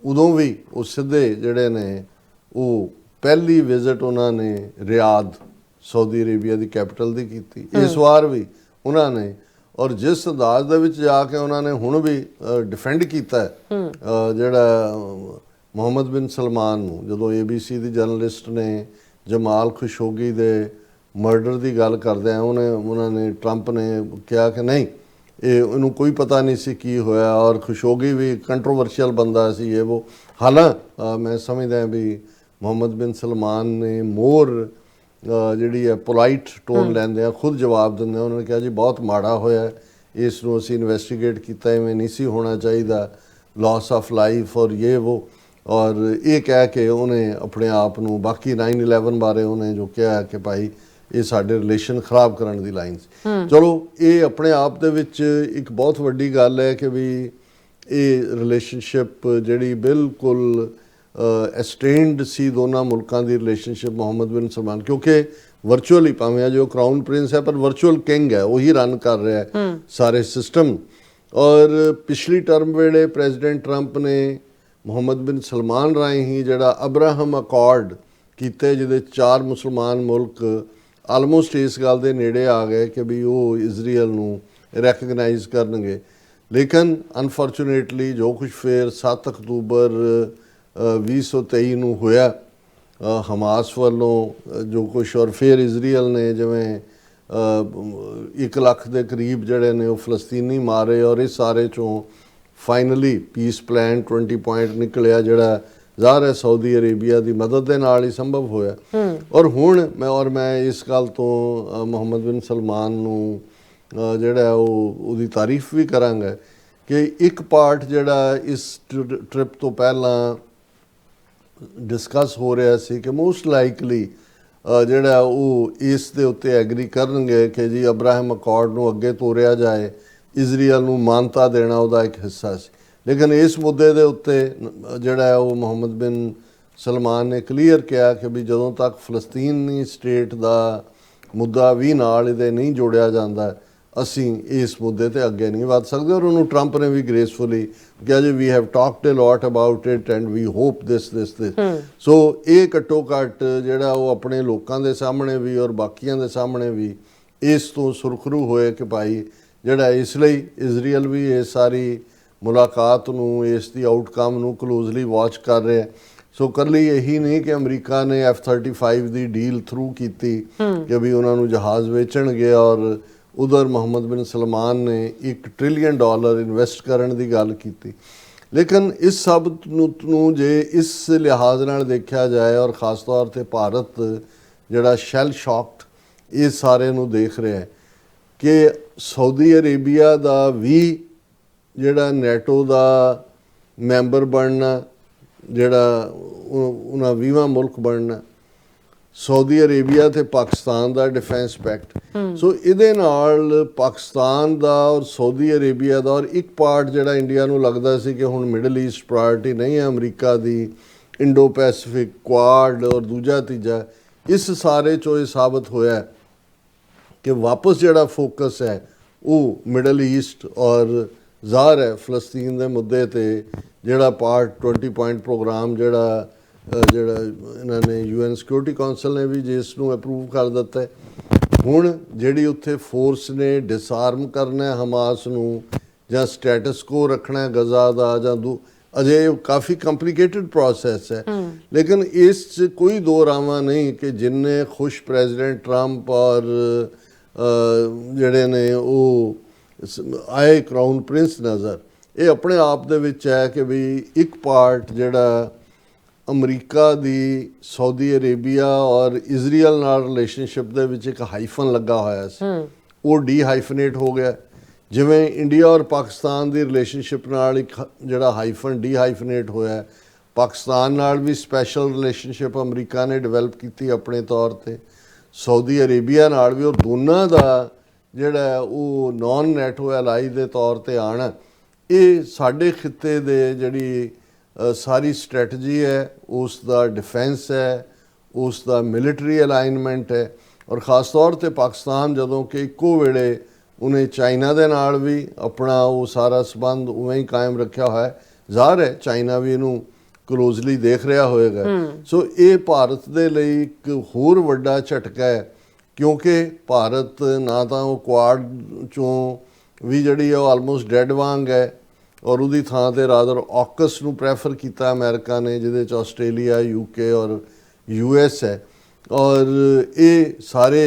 ਉਦੋਂ ਵੀ ਉਹ ਸਿੱਧੇ ਜਿਹੜੇ ਨੇ ਉਹ ਪਹਿਲੀ ਵਿਜ਼ਿਟ ਉਹਨਾਂ ਨੇ ਰਿਆਦ ਸਾਊਦੀ ਅਰੇਬੀਆ ਦੀ ਕੈਪੀਟਲ ਦੀ ਕੀਤੀ। ਇਸ ਵਾਰ ਵੀ ਉਹਨਾਂ ਨੇ ਔਰ ਜਿਸ ਅੰਦਾਜ਼ ਦੇ ਵਿੱਚ ਜਾ ਕੇ ਉਹਨਾਂ ਨੇ ਹੁਣ ਵੀ ਡਿਫੈਂਡ ਕੀਤਾ ਜਿਹੜਾ ਮੁਹੰਮਦ ਬਿਨ ਸਲਮਾਨ ਨੂੰ, ਜਦੋਂ ABC ਦੀ ਜਰਨਲਿਸਟ ਨੇ ਜਮਾਲ ਖੁਸ਼ੋਗੀ ਦੇ ਮਰਡਰ ਦੀ ਗੱਲ ਕਰਦੇ ਆ ਉਹਨਾਂ ਨੇ ਟਰੰਪ ਨੇ ਕਿਹਾ ਕਿ ਨਹੀਂ ਇਹਨੂੰ ਕੋਈ ਪਤਾ ਨਹੀਂ ਸੀ ਕੀ ਹੋਇਆ ਔਰ ਖੁਸ਼ੋਗੀ ਵੀ ਕੰਟਰੋਵਰਸ਼ੀਅਲ ਬੰਦਾ ਸੀ ਇਹ ਉਹ। ਹਾਲਾਂ ਮੈਂ ਸਮਝਦਾ ਵੀ ਮੁਹੰਮਦ ਬਿਨ ਸਲਮਾਨ ਨੇ ਮੋਰ ਜਿਹੜੀ ਹੈ ਪੋਲਾਈਟ ਟੋਨ ਲੈਂਦੇ ਆ, ਖੁਦ ਜਵਾਬ ਦਿੰਦੇ ਆ। ਉਹਨਾਂ ਨੇ ਕਿਹਾ ਜੀ ਬਹੁਤ ਮਾੜਾ ਹੋਇਆ, ਇਸ ਨੂੰ ਅਸੀਂ ਇਨਵੈਸਟੀਗੇਟ ਕੀਤਾ, ਇਵੇਂ ਨਹੀਂ ਸੀ ਹੋਣਾ ਚਾਹੀਦਾ, ਲਾਸ ਆਫ ਲਾਈਫ ਔਰ ਇਹ ਉਹ। ਔਰ ਇਹ ਕਹਿ ਕੇ ਉਹਨੇ ਆਪਣੇ ਆਪ ਨੂੰ ਬਾਕੀ 9/11 ਬਾਰੇ ਉਹਨੇ ਜੋ ਕਿਹਾ ਕਿ ਭਾਈ ਇਹ ਸਾਡੇ ਰਿਲੇਸ਼ਨ ਖਰਾਬ ਕਰਨ ਦੀ ਲਾਈਨ ਸੀ। ਚਲੋ ਇਹ ਆਪਣੇ ਆਪ ਦੇ ਵਿੱਚ ਇੱਕ ਬਹੁਤ ਵੱਡੀ ਗੱਲ ਹੈ ਕਿ ਵੀ ਇਹ ਰਿਲੇਸ਼ਨਸ਼ਿਪ ਜਿਹੜੀ ਬਿਲਕੁਲ ਐਸਟੇਨਡ ਸੀ ਦੋਨਾਂ ਮੁਲਕਾਂ ਦੀ ਰਿਲੇਸ਼ਨਸ਼ਿਪ ਮੁਹੰਮਦ ਬਿਨ ਸਲਮਾਨ, ਕਿਉਂਕਿ ਵਰਚੁਅਲੀ ਭਾਵੇਂ ਜੋ ਕਰਾਊਨ ਪ੍ਰਿੰਸ ਹੈ ਪਰ ਵਰਚੁਅਲ ਕਿੰਗ ਹੈ, ਉਹੀ ਰਨ ਕਰ ਰਿਹਾ ਹੈ ਸਾਰੇ ਸਿਸਟਮ। ਔਰ ਪਿਛਲੀ ਟਰਮ ਵੇਲੇ ਪ੍ਰੈਜ਼ੀਡੈਂਟ ਟਰੰਪ ਨੇ ਮੁਹੰਮਦ ਬਿਨ ਸਲਮਾਨ ਰਾਹੀਂ ਹੀ ਜਿਹੜਾ ਅਬਰਾਹਮ ਅਕਾਰਡ ਕੀਤੇ, ਜਿਹਦੇ 4 ਮੁਸਲਮਾਨ ਮੁਲਕ ਆਲਮੋਸਟ ਇਸ ਗੱਲ ਦੇ ਨੇੜੇ ਆ ਗਏ ਕਿ ਵੀ ਉਹ ਇਜ਼ਰਾਈਲ ਨੂੰ ਰੈਕਗਨਾਈਜ਼ ਕਰਨਗੇ। ਲੇਕਿਨ ਅਨਫੋਰਚੂਨੇਟਲੀ ਜੋ ਕੁਝ ਫਿਰ 7 ਅਕਤੂਬਰ 2023 ਨੂੰ ਹੋਇਆ ਹਮਾਸ ਵੱਲੋਂ ਜੋ ਕੁਛ, ਔਰ ਫਿਰ ਇਜ਼ਰਾਈਲ ਨੇ ਜਿਵੇਂ 1 ਲੱਖ ਦੇ ਕਰੀਬ ਜਿਹੜੇ ਨੇ ਉਹ ਫਲਸਤੀਨੀ ਮਾਰੇ ਔਰ ਇਸ ਸਾਰੇ 'ਚੋਂ ਫਾਈਨਲੀ ਪੀਸ ਪਲਾਨ 20 ਪੁਆਇੰਟ ਨਿਕਲਿਆ, ਜਿਹੜਾ ਜ਼ਾਹਰ ਹੈ ਸਾਊਦੀ ਅਰੇਬੀਆ ਦੀ ਮਦਦ ਦੇ ਨਾਲ ਹੀ ਸੰਭਵ ਹੋਇਆ। ਔਰ ਹੁਣ ਮੈਂ ਇਸ ਗੱਲ ਤੋਂ ਮੁਹੰਮਦ ਬਿਨ ਸਲਮਾਨ ਨੂੰ ਜਿਹੜਾ ਉਹਦੀ ਤਾਰੀਫ ਵੀ ਕਰਾਂਗਾ ਕਿ ਇੱਕ ਪਾਰਟ ਜਿਹੜਾ ਇਸ ਟ੍ਰਿਪ ਤੋਂ ਪਹਿਲਾਂ ਡਿਸਕਸ ਹੋ ਰਿਹਾ ਸੀ ਕਿ ਮੋਸਟ ਲਾਈਕਲੀ ਜਿਹੜਾ ਉਹ ਇਸ ਦੇ ਉੱਤੇ ਐਗਰੀ ਕਰਨਗੇ ਕਿ ਜੀ ਅਬਰਾਹਮ ਅਕਾਰਡ ਨੂੰ ਅੱਗੇ ਤੋਰਿਆ ਜਾਏ, ਇਜ਼ਰਾਈਲ ਨੂੰ ਮਾਨਤਾ ਦੇਣਾ ਉਹਦਾ ਇੱਕ ਹਿੱਸਾ ਸੀ। ਲੇਕਿਨ ਇਸ ਮੁੱਦੇ ਦੇ ਉੱਤੇ ਜਿਹੜਾ ਉਹ ਮੁਹੰਮਦ ਬਿਨ ਸਲਮਾਨ ਨੇ ਕਲੀਅਰ ਕਿਹਾ ਕਿ ਵੀ ਜਦੋਂ ਤੱਕ ਫਲਸਤੀਨੀ ਸਟੇਟ ਦਾ ਮੁੱਦਾ ਵੀ ਨਾਲ ਇਹਦੇ ਨਹੀਂ ਜੋੜਿਆ ਜਾਂਦਾ, ਅਸੀਂ ਇਸ ਮੁੱਦੇ ਤੇ ਅੱਗੇ ਨਹੀਂ ਵਧ ਸਕਦੇ। ਔਰ ਉਹਨੂੰ ਟਰੰਪ ਨੇ ਵੀ ਗ੍ਰੇਸਫੁਲੀ ਕਿਹਾ ਜੀ we have talked a lot about it and we hope this. So ਇਹ ਘੱਟੋ ਘੱਟ ਜਿਹੜਾ ਉਹ ਆਪਣੇ ਲੋਕਾਂ ਦੇ ਸਾਹਮਣੇ ਵੀ ਔਰ ਬਾਕੀਆਂ ਦੇ ਸਾਹਮਣੇ ਵੀ ਇਸ ਤੋਂ ਸੁਰਖਰੂ ਹੋਏ ਕਿ ਭਾਈ ਜਿਹੜਾ ਇਸ ਲਈ ਇਜ਼ਰਾਈਲ ਵੀ ਇਹ ਸਾਰੀ ਮੁਲਾਕਾਤ ਨੂੰ, ਇਸ ਦੀ ਆਊਟਕਮ ਨੂੰ ਕਲੋਜ਼ਲੀ ਵਾਚ ਕਰ ਰਿਹਾ। ਸੋ ਇਕੱਲੀ ਇਹੀ ਨਹੀਂ ਕਿ ਅਮਰੀਕਾ ਨੇ F-35 ਦੀ ਡੀਲ ਥਰੂ ਕੀਤੀ ਕਿ ਵੀ ਉਹਨਾਂ ਨੂੰ ਜਹਾਜ਼ ਵੇਚਣਗੇ, ਔਰ ਉਧਰ ਮੁਹੰਮਦ ਬਿਨ ਸਲਮਾਨ ਨੇ $1 ਟ੍ਰਿਲੀਅਨ ਇਨਵੈਸਟ ਕਰਨ ਦੀ ਗੱਲ ਕੀਤੀ। ਲੇਕਿਨ ਇਸ ਸਭ ਨੂੰ ਜੇ ਇਸ ਲਿਹਾਜ਼ ਨਾਲ ਦੇਖਿਆ ਜਾਏ, ਔਰ ਖ਼ਾਸ ਤੌਰ 'ਤੇ ਭਾਰਤ ਜਿਹੜਾ ਸ਼ੈਲ ਸ਼ੌਕਡ ਇਸ ਸਾਰੇ ਨੂੰ ਦੇਖ ਰਿਹਾ ਕਿ ਸਾਊਦੀ ਅਰੇਬੀਆ ਦਾ ਵੀ ਜਿਹੜਾ ਨੈਟੋ ਦਾ ਮੈਂਬਰ ਬਣਨਾ, ਜਿਹੜਾ ਉਹਨਾਂ 20ਵਾਂ ਮੁਲਕ ਬਣਨਾ, ਸਾਊਦੀ ਅਰੇਬੀਆ ਤੇ ਪਾਕਿਸਤਾਨ ਦਾ ਡਿਫੈਂਸ ਪੈਕਟ। ਸੋ ਇਹਦੇ ਨਾਲ ਪਾਕਿਸਤਾਨ ਦਾ ਔਰ ਸਾਊਦੀ ਅਰੇਬੀਆ ਦਾ, ਔਰ ਇੱਕ ਪਾਰਟ ਜਿਹੜਾ ਇੰਡੀਆ ਨੂੰ ਲੱਗਦਾ ਸੀ ਕਿ ਹੁਣ ਮਿਡਲ ਈਸਟ ਪ੍ਰਾਇਰਟੀ ਨਹੀਂ ਹੈ ਅਮਰੀਕਾ ਦੀ, ਇੰਡੋ ਪੈਸੀਫਿਕ, ਕੁਆਡ ਔਰ ਦੂਜਾ ਤੀਜਾ, ਇਸ ਸਾਰੇ 'ਚੋਂ ਇਹ ਸਾਬਤ ਹੋਇਆ ਕਿ ਵਾਪਸ ਜਿਹੜਾ ਫੋਕਸ ਹੈ ਉਹ ਮਿਡਲ ਈਸਟ ਔਰ ਜ਼ਾਹਰ ਹੈ ਫਲਸਤੀਨ ਦੇ ਮੁੱਦੇ ਤੇ ਜਿਹੜਾ ਪਾਰਟ 20 ਪੁਆਇੰਟ ਪ੍ਰੋਗਰਾਮ ਜਿਹੜਾ ਇਹਨਾਂ ਨੇ UN ਸਿਕਿਉਰਿਟੀ ਕੌਂਸਲ ਨੇ ਵੀ ਜਿਸ ਨੂੰ ਅਪਰੂਵ ਕਰ ਦਿੱਤਾ। ਹੁਣ ਜਿਹੜੀ ਉੱਥੇ ਫੋਰਸ ਨੇ ਡਿਸਆਰਮ ਕਰਨਾ ਹਮਾਸ ਨੂੰ ਜਾਂ ਸਟੇਟਸ ਕੋ ਰੱਖਣਾ ਗਜ਼ਾ ਦਾ, ਜਾਂ ਅਜੇ ਕਾਫੀ ਕੰਪਲਿਕੇਟਡ ਪ੍ਰੋਸੈਸ ਹੈ। ਲੇਕਿਨ ਇਸ 'ਚ ਕੋਈ ਦੋ ਰਾਵਾਂ ਨਹੀਂ ਕਿ ਜਿੰਨੇ ਖੁਸ਼ ਪ੍ਰੈਜ਼ੀਡੈਂਟ ਟਰੰਪ ਔਰ ਜਿਹੜੇ ਨੇ ਉਹ ਆਏ ਕਰਾਊਨ ਪ੍ਰਿੰਸ ਨਜ਼ਰ, ਇਹ ਆਪਣੇ ਆਪ ਦੇ ਵਿੱਚ ਹੈ ਕਿ ਵੀ ਇੱਕ ਪਾਰਟ ਜਿਹੜਾ ਅਮਰੀਕਾ ਦੀ ਸਾਊਦੀ ਅਰੇਬੀਆ ਔਰ ਇਜ਼ਰਾਈਲ ਨਾਲ ਰਿਲੇਸ਼ਨਸ਼ਿਪ ਦੇ ਵਿੱਚ ਇੱਕ ਹਾਈਫਨ ਲੱਗਾ ਹੋਇਆ ਸੀ, ਉਹ ਡੀ ਹਾਈਫਨੇਟ ਹੋ ਗਿਆ। ਜਿਵੇਂ ਇੰਡੀਆ ਔਰ ਪਾਕਿਸਤਾਨ ਦੀ ਰਿਲੇਸ਼ਨਸ਼ਿਪ ਨਾਲ ਇੱਕ ਜਿਹੜਾ ਹਾਈਫਨ ਡੀ ਹਾਈਫਨੇਟ ਹੋਇਆ, ਪਾਕਿਸਤਾਨ ਨਾਲ ਵੀ ਸਪੈਸ਼ਲ ਰਿਲੇਸ਼ਨਸ਼ਿਪ ਅਮਰੀਕਾ ਨੇ ਡਿਵੈਲਪ ਕੀਤੀ ਆਪਣੇ ਤੌਰ ਤੇ, ਸਾਊਦੀ ਅਰੇਬੀਆ ਨਾਲ ਵੀ, ਔਰ ਦੋਨਾਂ ਦਾ ਜਿਹੜਾ ਉਹ ਨਾਨ ਨੈਟੋ ਐਲਾਈ ਦੇ ਤੌਰ ਤੇ ਆਉਣਾ, ਇਹ ਸਾਡੇ ਖਿੱਤੇ ਦੇ ਜਿਹੜੀ ਸਾਰੀ ਸਟ੍ਰੈਟਜੀ ਹੈ, ਉਸ ਦਾ ਡਿਫੈਂਸ ਹੈ, ਉਸ ਦਾ ਮਿਲਟਰੀ ਅਲਾਈਨਮੈਂਟ ਹੈ। ਔਰ ਖ਼ਾਸ ਤੌਰ ਤੇ ਪਾਕਿਸਤਾਨ ਜਦੋਂ ਕਿ ਇੱਕੋ ਵੇਲੇ ਉਹਨੇ ਚਾਈਨਾ ਦੇ ਨਾਲ ਵੀ ਆਪਣਾ ਉਹ ਸਾਰਾ ਸੰਬੰਧ ਉਵੇਂ ਹੀ ਕਾਇਮ ਰੱਖਿਆ ਹੋਇਆ, ਜ਼ਾਹਰ ਹੈ ਚਾਈਨਾ ਵੀ ਇਹਨੂੰ ਕਲੋਜ਼ਲੀ ਦੇਖ ਰਿਹਾ ਹੋਏਗਾ। ਸੋ ਇਹ ਭਾਰਤ ਦੇ ਲਈ ਇੱਕ ਹੋਰ ਵੱਡਾ ਝਟਕਾ ਹੈ, ਕਿਉਂਕਿ ਭਾਰਤ ਨਾ ਤਾਂ ਉਹ ਕੁਆਡ 'ਚੋਂ ਵੀ ਜਿਹੜੀ ਉਹ ਆਲਮੋਸਟ ਡੈਡ ਵਾਂਗ ਹੈ, ਔਰ ਉਹਦੀ ਥਾਂ ਤੇ ਰਾਦਰ ਔਕਸ ਨੂੰ ਪ੍ਰੈਫਰ ਕੀਤਾ ਅਮਰੀਕਾ ਨੇ, ਜਿਹਦੇ 'ਚ ਆਸਟ੍ਰੇਲੀਆ, UK ਔਰ US ਹੈ। ਔਰ ਇਹ ਸਾਰੇ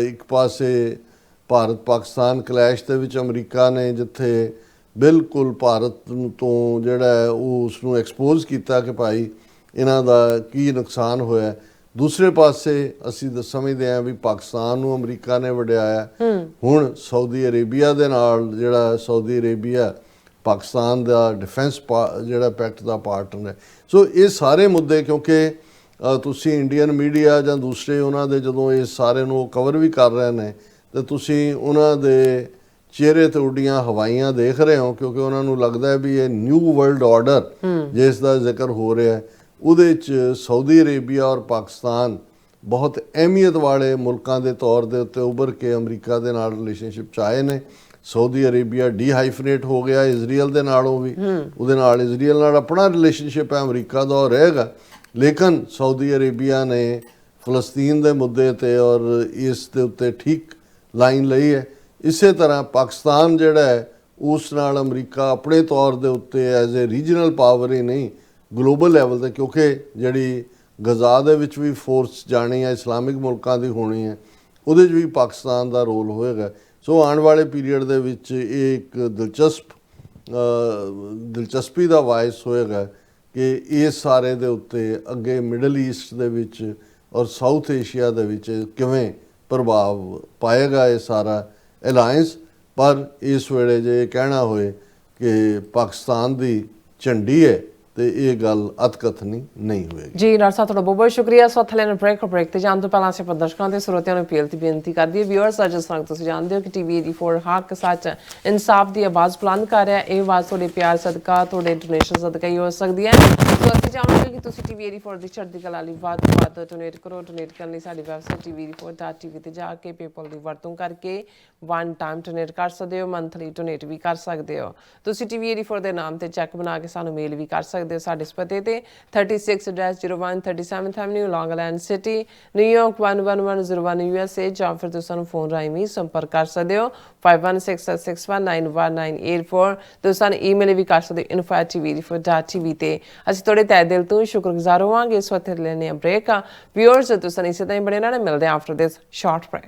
ਇੱਕ ਪਾਸੇ ਭਾਰਤ ਪਾਕਿਸਤਾਨ ਕਲੈਸ਼ ਦੇ ਵਿੱਚ ਅਮਰੀਕਾ ਨੇ ਜਿੱਥੇ ਬਿਲਕੁਲ ਭਾਰਤ ਤੋਂ ਜਿਹੜਾ ਹੈ ਉਹ ਉਸ ਨੂੰ ਐਕਸਪੋਜ਼ ਕੀਤਾ ਕਿ ਭਾਈ ਇਹਨਾਂ ਦਾ ਕੀ ਨੁਕਸਾਨ ਹੋਇਆ। ਦੂਸਰੇ ਪਾਸੇ ਅਸੀਂ ਸਮਝਦੇ ਹਾਂ ਵੀ ਪਾਕਿਸਤਾਨ ਨੂੰ ਅਮਰੀਕਾ ਨੇ ਵਡਿਆਇਆ। ਹੁਣ ਸਾਊਦੀ ਅਰੇਬੀਆ ਦੇ ਨਾਲ ਜਿਹੜਾ ਸਾਊਦੀ ਅਰੇਬੀਆ ਪਾਕਿਸਤਾਨ ਦਾ ਡਿਫੈਂਸ ਜਿਹੜਾ ਪੈਕਟ ਦਾ ਪਾਰਟਨਰ ਹੈ। ਸੋ ਇਹ ਸਾਰੇ ਮੁੱਦੇ ਕਿਉਂਕਿ ਤੁਸੀਂ ਇੰਡੀਅਨ ਮੀਡੀਆ ਜਾਂ ਦੂਸਰੇ ਉਹਨਾਂ ਦੇ ਜਦੋਂ ਇਸ ਸਾਰੇ ਨੂੰ ਕਵਰ ਵੀ ਕਰ ਰਹੇ ਨੇ ਤਾਂ ਤੁਸੀਂ ਉਹਨਾਂ ਦੇ ਚਿਹਰੇ ਤੇ ਉੱਡੀਆਂ ਹਵਾਈਆਂ ਦੇਖ ਰਹੇ ਹੋ, ਕਿਉਂਕਿ ਉਹਨਾਂ ਨੂੰ ਲੱਗਦਾ ਹੈ ਵੀ ਇਹ ਨਿਊ ਵਰਲਡ ਆਰਡਰ ਜਿਸ ਦਾ ਜ਼ਿਕਰ ਹੋ ਰਿਹਾ ਉਹਦੇ 'ਚ ਸਾਊਦੀ ਅਰੇਬੀਆ ਔਰ ਪਾਕਿਸਤਾਨ ਬਹੁਤ ਅਹਿਮੀਅਤ ਵਾਲੇ ਮੁਲਕਾਂ ਦੇ ਤੌਰ ਦੇ ਉੱਤੇ ਉੱਭਰ ਕੇ ਅਮਰੀਕਾ ਦੇ ਨਾਲ ਰਿਲੇਸ਼ਨਸ਼ਿਪ 'ਚ ਆਏ ਨੇ। ਸਾਊਦੀ ਅਰੇਬੀਆ ਡੀ ਹਾਈਫਨੇਟ ਹੋ ਗਿਆ ਇਜ਼ਰਾਈਲ ਦੇ ਨਾਲੋਂ ਵੀ, ਉਹਦੇ ਨਾਲ ਇਜ਼ਰਾਈਲ ਨਾਲ ਆਪਣਾ ਰਿਲੇਸ਼ਨਸ਼ਿਪ ਹੈ ਅਮਰੀਕਾ ਦਾ ਉਹ ਰਹੇਗਾ। ਲੇਕਿਨ ਸਾਊਦੀ ਅਰੇਬੀਆ ਨੇ ਫਲਸਤੀਨ ਦੇ ਮੁੱਦੇ ਤੇ ਔਰ ਇਸ ਦੇ ਉੱਤੇ ਠੀਕ ਲਾਈਨ ਲਈ ਹੈ। ਇਸੇ ਤਰ੍ਹਾਂ ਪਾਕਿਸਤਾਨ ਜਿਹੜਾ ਹੈ ਉਸ ਨਾਲ ਅਮਰੀਕਾ ਆਪਣੇ ਤੌਰ ਦੇ ਉੱਤੇ ਐਜ਼ ਏ ਰੀਜਨਲ ਪਾਵਰ ਹੀ ਨਹੀਂ ਗਲੋਬਲ ਲੈਵਲ ਤੇ, ਕਿਉਂਕਿ ਜਿਹੜੀ ਗਜ਼ਾ ਦੇ ਵਿੱਚ ਵੀ ਫੋਰਸ ਜਾਣੀ ਹੈ ਇਸਲਾਮਿਕ ਮੁਲਕਾਂ ਦੀ ਹੋਣੀ ਹੈ, ਉਹਦੇ 'ਚ ਵੀ ਪਾਕਿਸਤਾਨ ਦਾ ਰੋਲ ਹੋਏਗਾ। ਸੋ ਆਉਣ ਵਾਲੇ ਪੀਰੀਅਡ ਦੇ ਵਿੱਚ ਇਹ ਇੱਕ ਦਿਲਚਸਪੀ ਦਾ ਵਾਇਸ ਹੋਏਗਾ ਕਿ ਇਸ ਸਾਰੇ ਦੇ ਉੱਤੇ ਅੱਗੇ ਮਿਡਲ ਈਸਟ ਦੇ ਵਿੱਚ ਔਰ ਸਾਊਥ ਏਸ਼ੀਆ ਦੇ ਵਿੱਚ ਕਿਵੇਂ ਪ੍ਰਭਾਵ ਪਾਏਗਾ ਇਹ ਸਾਰਾ ਅਲਾਇੰਸ। ਪਰ ਇਸ ਵੇਲੇ ਜੇ ਇਹ ਕਹਿਣਾ ਹੋਏ ਕਿ ਪਾਕਿਸਤਾਨ ਦੀ ਝੰਡੀ ਹੈ ਤੇ ਇਹ ਗੱਲ ਅਤਕਥਨੀ ਨਹੀਂ ਹੋਏਗੀ। ਜੀ ਡਾਕਟਰ ਸਾਹਿਬ ਤੁਹਾਡਾ ਬਹੁਤ ਬਹੁਤ ਸ਼ੁਕਰੀਆ। ਸੋ ਥਲੇ ਨੂੰ ਬ੍ਰੇਕ ਤੇ ਜਾਣ ਤੋਂ ਪਹਿਲਾਂ ਅਸੀਂ ਆਪਣੇ ਦਰਸ਼ਕਾਂ ਤੇ ਸਰੋਤਿਆਂ ਨੂੰ ਅਪੀਲ ਤੇ ਬੇਨਤੀ ਕਰਦੀ ਹੈ ਵਿਊਅਰਸ, ਜਿਸ ਤਰ੍ਹਾਂ ਤੁਸੀਂ ਜਾਣਦੇ ਹੋ ਕਿ ਟੀਵੀ 84 ਹੱਕ ਸੱਚ ਇਨਸਾਫ ਦੀ ਆਵਾਜ਼ ਬੁਲੰਦ ਕਰ ਰਿਹਾ। ਇਹ ਆਵਾਜ਼ ਤੁਹਾਡੇ ਪਿਆਰ ਸਦਕਾ, ਤੁਹਾਡੇ ਡੋਨੇਸ਼ਨ ਸਦਕਾ ਹੀ ਹੋ ਸਕਦੀ ਹੈ। ਸੋ ਅਸੀਂ ਚਾਹਾਂਗੇ ਕਿ ਤੁਸੀਂ ਟੀਵੀ 84 ਦੀ ਚੜ੍ਹਦੀ ਕਲਾ ਲਈ ਵੱਧ ਤੋਂ ਵੱਧ ਡੋਨੇਟ ਕਰੋ। ਡੋਨੇਟ ਕਰਨ ਲਈ ਸਾਡੀ ਵੈਬਸਾਈਟ tv84.tv ਤੇ ਜਾ ਕੇ ਪੇਪਲ ਦੀ ਵਰਤੋਂ ਕਰਕੇ ਵਨ ਟਾਈਮ ਡੋਨੇਟ ਕਰ ਸਕਦੇ ਹੋ, ਮੰਥਲੀ ਡੋਨੇਟ ਵੀ ਕਰ ਸਕਦੇ ਹੋ। ਤੁਸੀਂ ਟੀਵੀ 84 ਦੇ ਨਾਮ ਤੇ ਚੈੱਕ ਬਣਾ ਕੇ ਸਾਨੂੰ ਮੇਲ ਵੀ ਕਰ ਸਕਦੇ ਹੋ ਸਾਡੇ ਪਤੇ ਤੇ 36-01 37th Avenue, Long Island City, New York 11101 USA, ਜਾਂ ਫਿਰ ਤੁਸੀਂ ਸਾਨੂੰ ਫੋਨ ਰਾਹੀਂ ਵੀ ਸੰਪਰਕ ਕਰ ਸਕਦੇ ਹੋ 5167619184। ਤੁਸੀਂ ਸਾਨੂੰ ਈਮੇਲ ਵੀ ਕਰ ਸਕਦੇ ਹੋ info@tv84.tv ਤੇ। ਅਸੀਂ ਤੁਹਾਡੇ ਤਹਿ ਦਿਲ ਤੋਂ ਸ਼ੁਕਰਗੁਜ਼ਾਰ ਹੋਵਾਂਗੇ। ਇਸ ਵਕਤ ਲੈਣੇ ਆ ਬ੍ਰੇਕ। ਵਿਊਅਰਸ ਤੁਸੀਂ ਇਸੇ ਤਰ੍ਹਾਂ ਹੀ ਬਣੇ ਰਹਿਣਾ। ਮਿਲਦੇ ਹਾਂ ਆਫਟਰ ਦਿਸ ਸ਼ਾਰਟ ਬ੍ਰੇਕ।